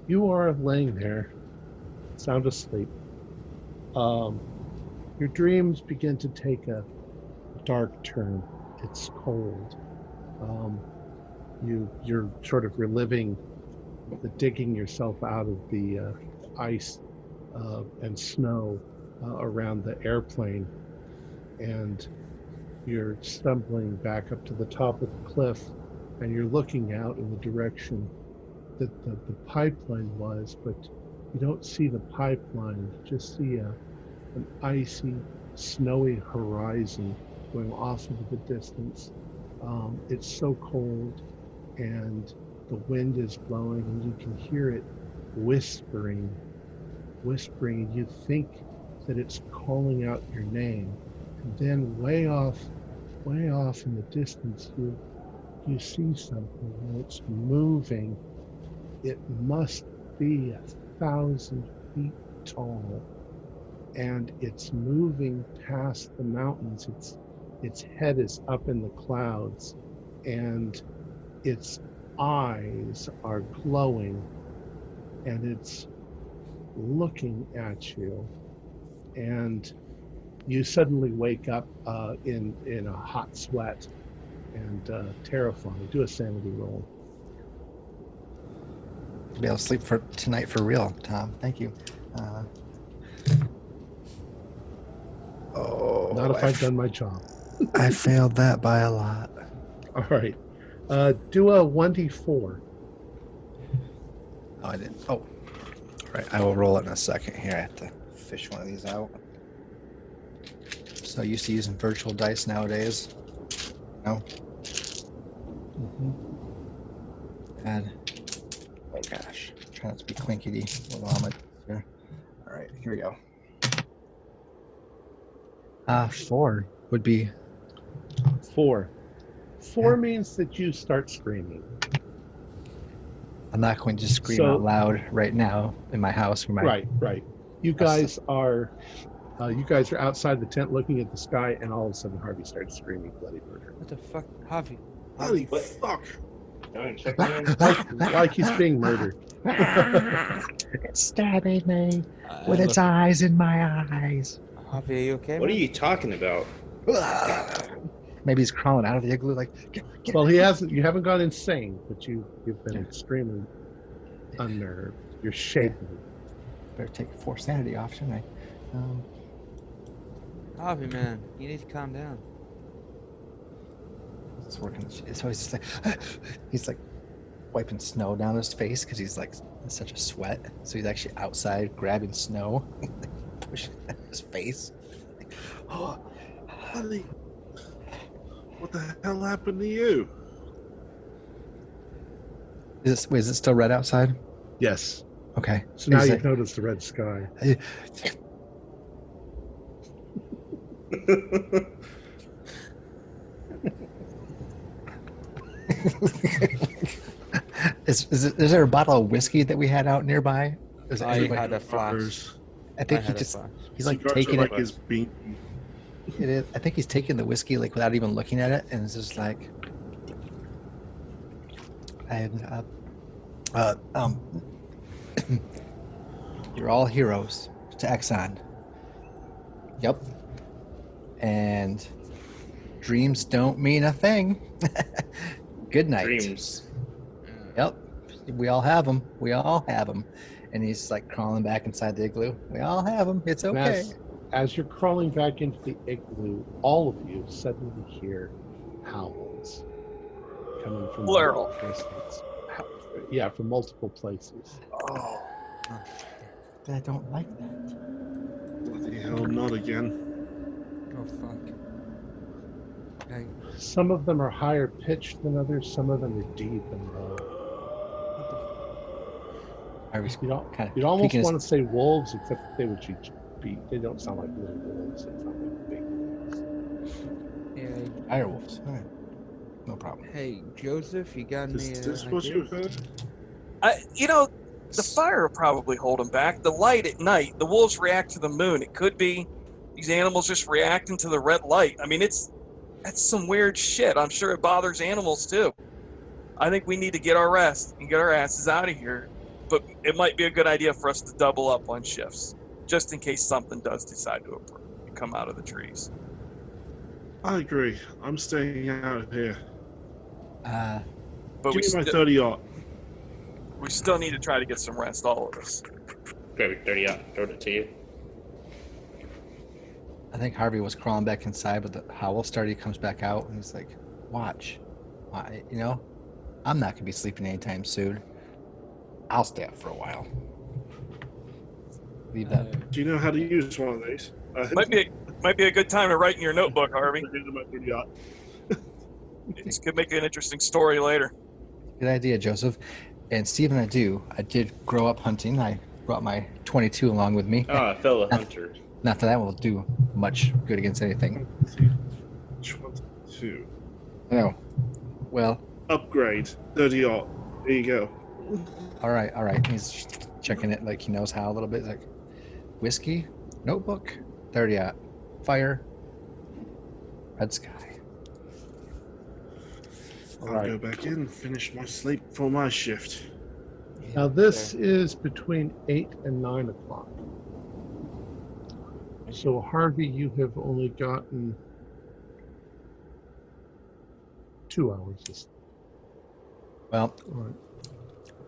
you are laying there, sound asleep. Your dreams begin to take a dark turn. It's cold. You're sort of reliving the digging yourself out of the ice and snow around the airplane, and you're stumbling back up to the top of the cliff, and you're looking out in the direction that the pipeline was, but you don't see the pipeline. You just see an icy, snowy horizon going off into the distance. It's so cold, and the wind is blowing, and you can hear it whispering, and you think that it's calling out your name. And then way off in the distance, you see something, and it's moving. It must be 1,000 feet tall, and it's moving past the mountains. Its head is up in the clouds, and its eyes are glowing, and it's looking at you, and you suddenly wake up in a hot sweat and terrified. Do a sanity roll. To be able to sleep for tonight for real, Tom. Thank you. Oh, Not if I've done my job. I failed that by a lot. All right. Do a 1d4. Oh, I didn't. Oh, all right. I will roll it in a second here. I have to fish one of these out. So used to using virtual dice nowadays. No. And oh gosh, try not to be clinkety with all my here. All right, here we go. 4 would be 4. 4 Yeah. means that you start screaming. I'm not going to scream So- out loud right now in my house. Where my Right. You guys are outside the tent looking at the sky, and all of a sudden Harvey starts screaming bloody murder. What the fuck, Harvey? Holy What? fuck! Like he's being murdered. It's stabbing me with Look, its eyes in my eyes. Harvey, are you okay? What are man? you talking about? Maybe he's crawling out of the igloo like. Get Well, he hasn't. You haven't gone insane, but you've been extremely unnerved. You're shaking. better take 4 sanity off, shouldn't I? Harvey, man, you need to calm down. It's working. So he's just like, he's like wiping snow down his face because he's like in such a sweat. So he's actually outside grabbing snow, pushing it at his face. Like, oh, Honey, what the hell happened to you? is it still red outside? Yes. Okay. So now He's you've like, noticed the red sky. is there a bottle of whiskey that we had out nearby? Is I anybody- had a flash. I think I he had a just flash. he's like Cigars are taking like it. his bean. It is. I think he's taking the whiskey like without even looking at it, and it's just like, and you're all heroes to Exxon. Yep. And dreams don't mean a thing. Good night. Dreams. Yep. We all have them. We all have them. And he's like crawling back inside the igloo. We all have them. It's And okay. as you're crawling back into the igloo, all of you suddenly hear howls coming from Plural. multiple places. Yeah, from multiple places. Oh, I don't like that. Bloody hell, not again. Oh fuck. Hey, Some of them are higher pitched than others. Some of them are deep and low. Harvey's You don't. kind of You'd almost peeking his- want to say wolves, except that they would be. They don't sound like little wolves. They sound like big wolves. yeah, Dire wolves. All right. No problem. hey, Joseph, you got any? Is this what you ideas? heard? the fire will probably hold them back. The light at night, the wolves react to the moon. It could be these animals just reacting to the red light. I mean, that's some weird shit. I'm sure it bothers animals too. I think we need to get our rest and get our asses out of here. But it might be a good idea for us to double up on shifts, just in case something does decide to come out of the trees. I agree. I'm staying out here. But Give me my 30-aught. we still need to try to get some rest, all of us. Grab 30 out. Throw it to you. I think Harvey was crawling back inside, but the howl started. He comes back out, and he's like, "Watch, you know, I'm not gonna be sleeping anytime soon. I'll stay up for a while." Leave that. Do you know how to use one of these? Might be a good time to write in your notebook, Harvey. My 30-aught. This could make an interesting story later. Good idea, Joseph. And Steve and I did grow up hunting. I brought my 22 along with me. Oh, fellow hunter. Not that that will do much good against anything. 22. No. Well, Upgrade. 30-aught. There you go. all right. He's checking it like he knows how a little bit. He's like, whiskey, notebook, 30 out, fire, red sky. I'll Right. go back in, finish my sleep for my shift. Now this is between 8 and 9 o'clock. So Harvey, you have only gotten 2 hours. of sleep. Well, All right.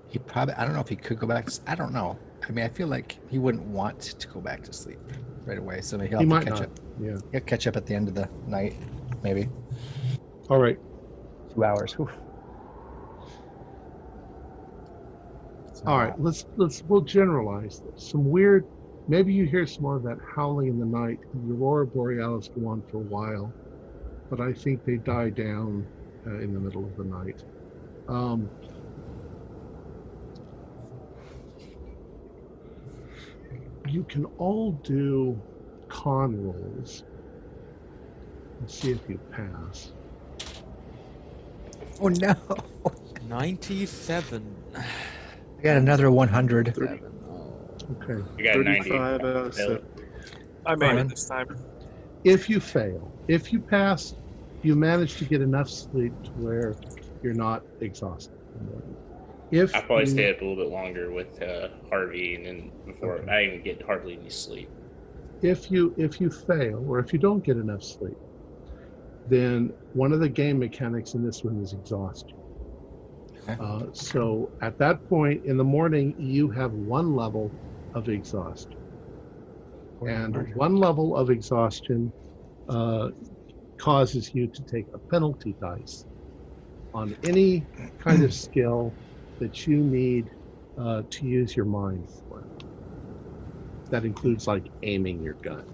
he probably, I don't know if he could go back. I don't know. I mean, I feel like he wouldn't want to go back to sleep right away. So maybe he'll He have might to catch not. up. Yeah. You'll catch up at the end of the night, maybe. All right. 2 hours. Oof. All right. We'll generalize this. Some weird. Maybe you hear some more of that howling in the night. The aurora borealis go on for a while, but I think they die down in the middle of the night. You can all do con rolls and see if you pass. Oh no! 97. I got another 100. 30. Okay. You got 90. 35 out of 70. I made Fine. it this time. If you fail, if you pass, you manage to get enough sleep to where you're not exhausted. If I probably you- stay up a little bit longer with Harvey, and then before Okay. I even get hardly any sleep. If you fail, or if you don't get enough sleep, then one of the game mechanics in this one is exhaustion. Okay. So at that point in the morning, you have one level of exhaustion. And one level of exhaustion causes you to take a penalty dice on any kind of skill that you need to use your mind for. That includes like aiming your gun.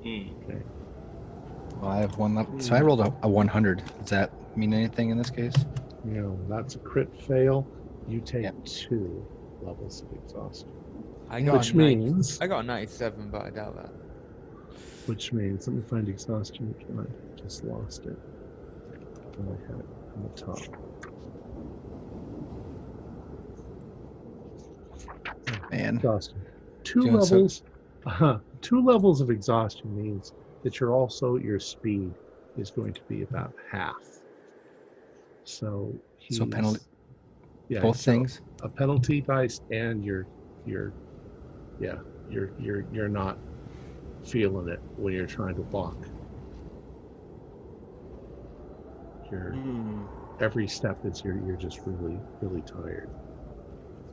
Okay. Well, I have one level. So I rolled a 100. Does that mean anything in this case? You know, that's a crit fail. You take Yep. 2 levels of exhaustion. I got Which a 90 means, I got a 97, but I doubt that. let me find exhaustion again. I just lost it. And I had it on the top. Man. Exhaustion. Two Doing so- levels. 2 levels of exhaustion means that your speed is going to be about half. So So penalty. Yeah, Both so things. a penalty dice, and you're not feeling it when you're trying to walk. Every step is you're just really, really tired.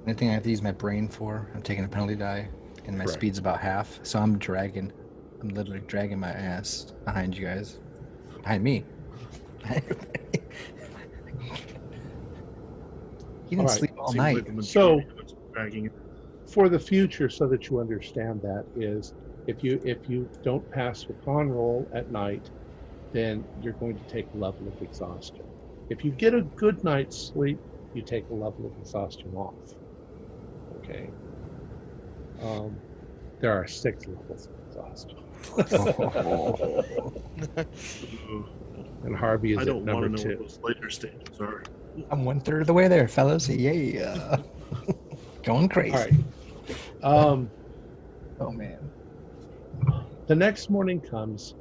Anything I have to use my brain for, I'm taking a penalty die, and my Correct. speed's about half. So I'm literally dragging my ass behind you guys. Behind me. He didn't All right. sleep all Seems night. like the majority So- of it's dragging it. For the future, so that you understand that, is if you don't pass your con roll at night, then you're going to take a level of exhaustion. If you get a good night's sleep, you take a level of exhaustion off. Okay. There are 6 levels of exhaustion, Ooh, and Harvey is I at don't want number to know 2. what those later stages are. I'm 1/3 of the way there, fellas. Yeah. Going crazy. All right. Oh man. The next morning comes,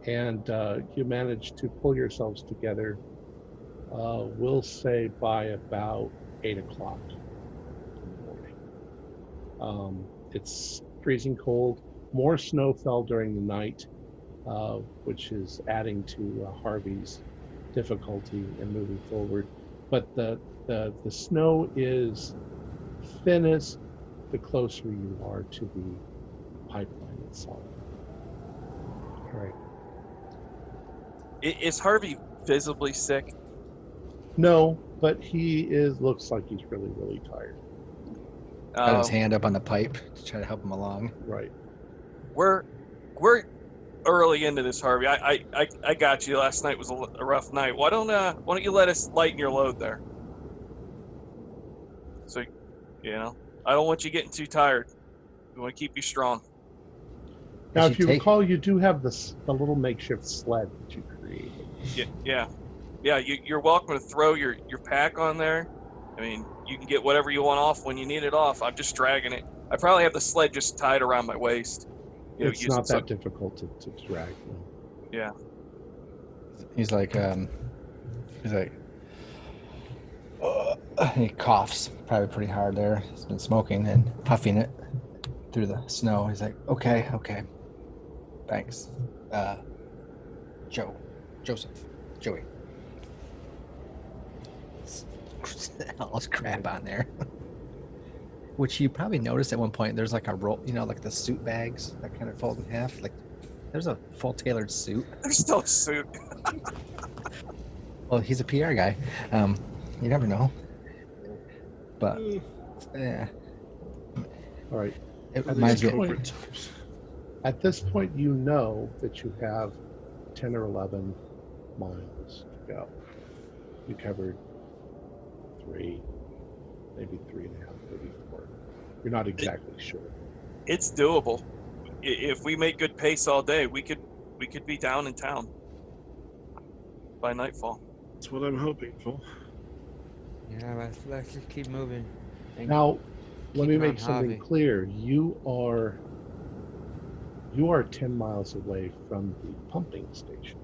and you manage to pull yourselves together. We'll say by about 8 o'clock in the morning. It's freezing cold. More snow fell during the night, which is adding to Harvey's difficulty in moving forward. But the snow is thinnest the closer you are to the pipeline itself. All right. Is Harvey visibly sick? No, but he looks like he's really, really tired. Got his Um, hand up on the pipe to try to help him along. Right. We're early into this, Harvey. I got you. Last night was a rough night. Why don't you let us lighten your load there? So, I don't want you getting too tired. We want to keep you strong. Now, Does if he you take- recall, you do have the little makeshift sled that you created. Yeah. You're welcome to throw your pack on there. I mean, you can get whatever you want off when you need it off. I'm just dragging it. I probably have the sled just tied around my waist. It's not that difficult to drag. No. Yeah. He's like, he coughs probably pretty hard there. He's been smoking and puffing it through the snow. He's like, okay, thanks. Joey. All this crap on there. which you probably noticed at one point, there's like a roll, like the suit bags that kind of fold in half. Like there's a full tailored suit. There's no suit. Well, he's a PR guy. You never know. But yeah, All right. it At reminds this me. point, at this point, you know that you have 10 or 11 miles to go. You covered 3, maybe 3.5, maybe 4. You're not exactly sure. It's doable. If we make good pace all day, we could be down in town by nightfall. That's what I'm hoping for. Yeah, let's just keep moving. And Now, let me keep an eye make on something Harvey. clear. You are 10 miles away from the pumping station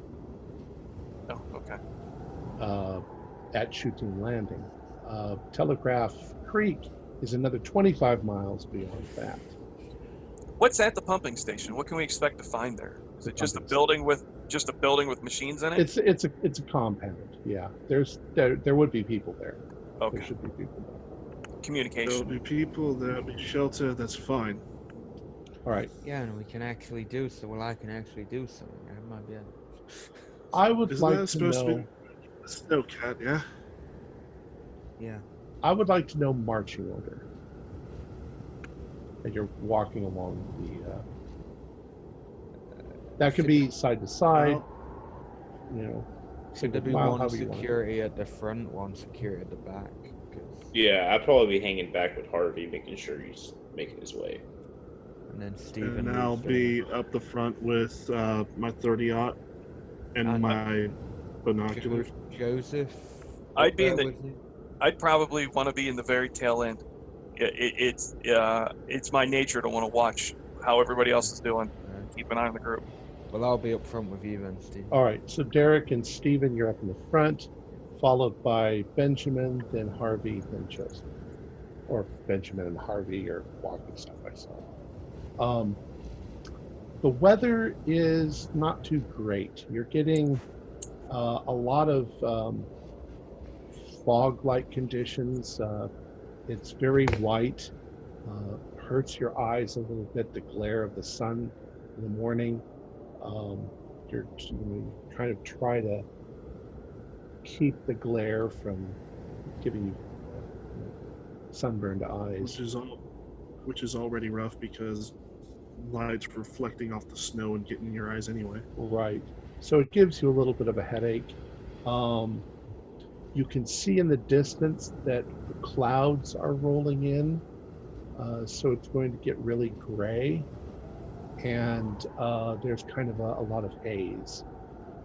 Oh, okay. at Shooting Landing. Telegraph Creek is another 25 miles beyond that. What's at the pumping station? What can we expect to find there? Is it just a building with machines in it? It's a compound. Yeah, there would be people there. Okay. There should be people there. There'll Communication. be people, there'll be shelter, that's fine. All right. Yeah, and we can actually do so. Well, I can actually do something. I might be able. I would Isn't like that to supposed to know. be a snowcat, yeah? Yeah. I would like to know marching order. And you're walking along the. That could be side to side. Well, Should there be mile, one however you want it. security at the front, one security at the back? 'Cause- Yeah, I'd probably be hanging back with Harvey, making sure he's making his way. and then Stephen. and I'll leads the- be up the front with my 30-aught and And- my binoculars. Joseph. I'd be in there the- with you? I'd probably want to be in the very tail end. It's my nature to want to watch how everybody else is doing. Keep an eye on the group. Well, I'll be up front with you then, Steve. All right. So Derek and Stephen, you're up in the front, followed by Benjamin, then Harvey, then Joseph. Or Benjamin and Harvey are walking side by side. The weather is not too great. You're getting a lot of fog-like conditions. It's very white. Hurts your eyes a little bit, the glare of the sun in the morning. You're kind of try to keep the glare from giving you sunburned eyes. Which is already rough because light's reflecting off the snow and getting in your eyes anyway. Right. So it gives you a little bit of a headache. You can see in the distance that the clouds are rolling in. So it's going to get really gray. And there's kind of a lot of haze.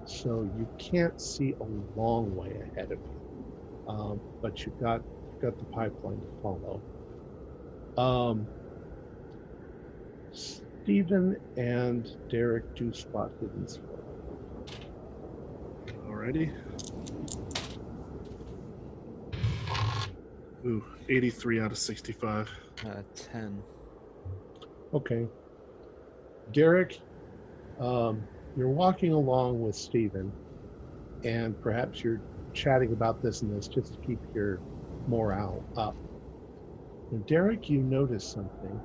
So you can't see a long way ahead of you. But you've got the pipeline to follow. Stephen and Derek do spot hidden spot. Alrighty. Ooh, 83 out of 65. 10. Okay. Derek, you're walking along with Stephen, and perhaps you're chatting about this and this just to keep your morale up. And Derek, you notice something.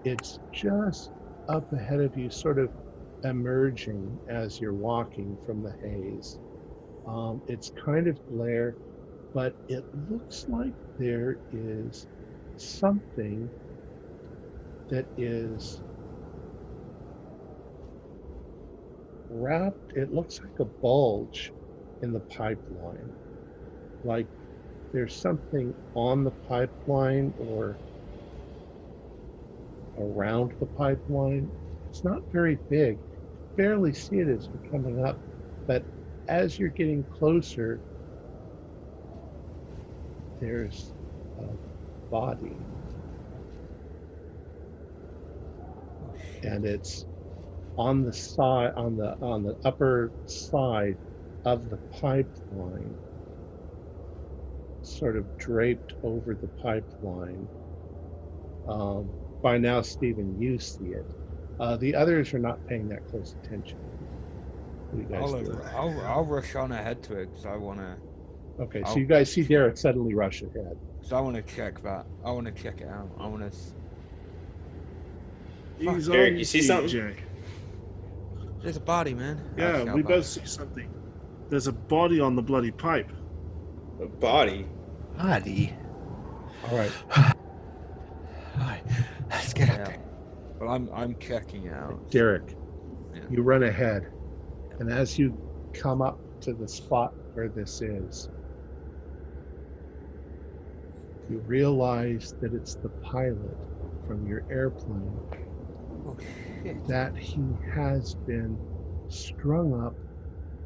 It's just up ahead of you, sort of emerging as you're walking from the haze. It's kind of glare, but it looks like there is something that is wrapped. It looks like a bulge in the pipeline, like there's something on the pipeline or around the pipeline. It's not very big. You barely see it as you're coming up, but as you're getting closer, there's a body, and it's on the side, on the upper side of the pipeline, sort of draped over the pipeline. By now, Stephen, you see it. The others are not paying that close attention. What do you guys do? I'll rush on ahead to it because I want to Okay, so I'll you guys see Derek suddenly rush ahead. So I want to check that. I want to check it out. I want to. He's Derek, on you your see feet, something? Jay. There's a body, man. Yeah, Actually, we I'll both see something. There's a body on the bloody pipe. A body. Body. All right. All right, let's get up Yeah. there. Well, I'm checking it out. Derek, Yeah. you run ahead, and as you come up to the spot where this is, you realize that it's the pilot from your airplane, Oh shit. that he has been strung up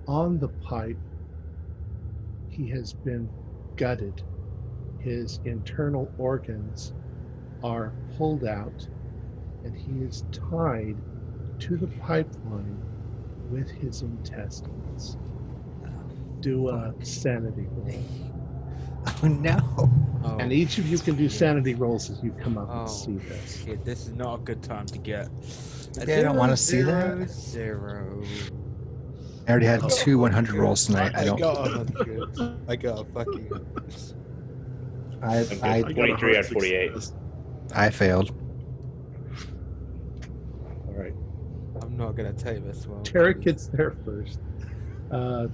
on the pipe. He has been gutted. His internal organs are pulled out, and he is tied to the pipeline with his intestines. Do a sanity roll. Oh no. Oh, And each of you can do shit. sanity rolls as you come up Oh and see this. shit! This is not a good time to get. Yeah, I don't want to see that. 0, 0. I already had 2 100 rolls tonight. I don't. got 100. I got a fucking. I Okay. I got a 23 hard out of 48. success. I failed. All right. I'm not gonna take this one. Derek gets there first.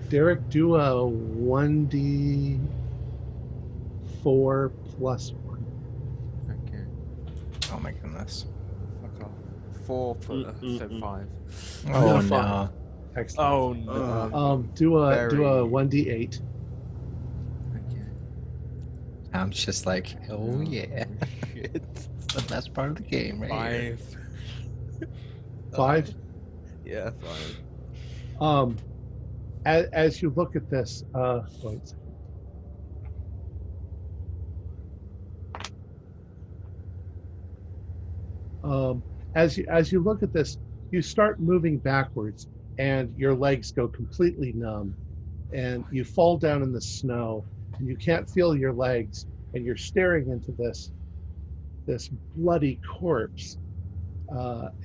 Derek, do a 1d4 plus 1. Okay. Oh my goodness. Fuck off. 4 plus so 5. Oh fine. no. Excellent. Oh no. Do a Very- 1d8. Okay. I'm just like, oh yeah. Shit. It's the best part of the game, right here. 5. 5. Yeah, 5. As you look at this, wait. As you look at this, you start moving backwards, and your legs go completely numb, and you fall down in the snow, and you can't feel your legs, and you're staring into this bloody corpse,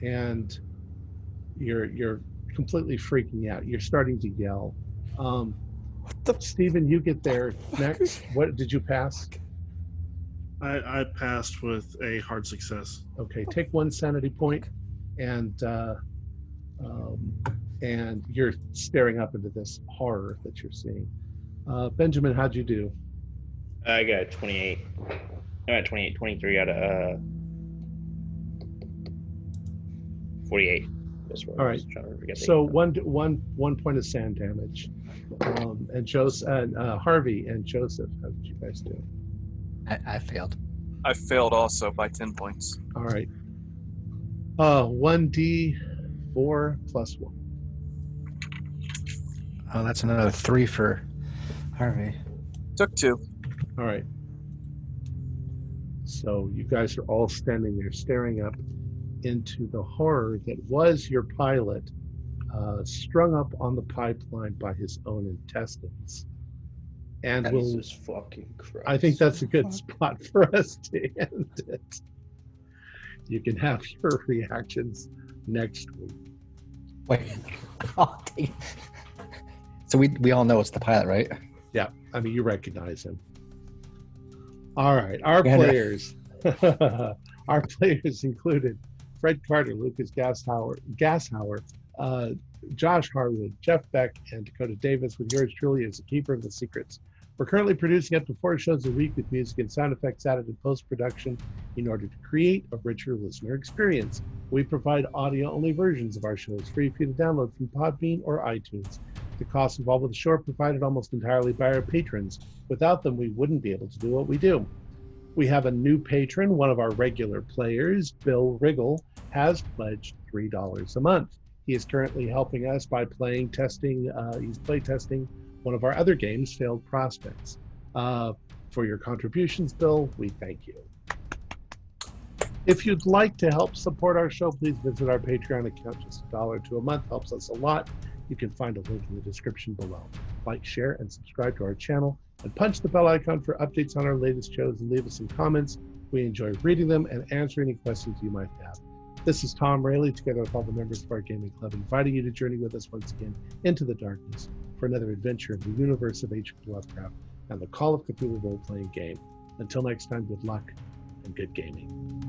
and you're completely freaking out. You're starting to yell. Stephen, you get there next. What did you pass? I passed with a hard success. Okay, take 1 sanity point, and you're staring up into this horror that you're seeing. Benjamin, how'd you do? I got 28. I got 28, 23 out of 48. That's what All I right. was trying to forget. So one point of sand damage. And Joseph and Harvey and Joseph, how did you guys do? I failed. I failed also by 10 points. All right. 1d4 plus 1. Oh, that's another 3 for Harvey. Took 2. All right. So you guys are all standing there staring up into the horror that was your pilot, strung up on the pipeline by his own intestines. And Jesus fucking Christ. I think that's a good spot for us to end it. You can have your reactions next week. Wait. Oh, dang. So we all know it's the pilot, right? Yeah, I mean, you recognize him. All right, our Yeah. players. Our players included Fred Carter, Lucas Gashauer, Josh Harwood, Jeff Beck, and Dakota Davis, with yours truly as the keeper of the secrets. We're currently producing up to 4 shows a week with music and sound effects added in post-production in order to create a richer listener experience. We provide audio-only versions of our shows free for you to download from Podbean or iTunes. The costs involved with the show are provided almost entirely by our patrons. Without them, we wouldn't be able to do what we do. We have a new patron, one of our regular players, Bill Riggle, has pledged $3 a month. He is currently helping us by he's play testing one of our other games, Failed Prospects. For your contributions, Bill, we thank you. If you'd like to help support our show, please visit our Patreon account. Just $1 a month helps us a lot. You can find a link in the description below. Like, share, and subscribe to our channel, and punch the bell icon for updates on our latest shows, and leave us some comments. We enjoy reading them and answering any questions you might have. This is Tom Rayleigh, together with all the members of our gaming club, inviting you to journey with us once again into the darkness for another adventure in the universe of H.P. Lovecraft. and the Call of Cthulhu role-playing game. Until next time, good luck and good gaming.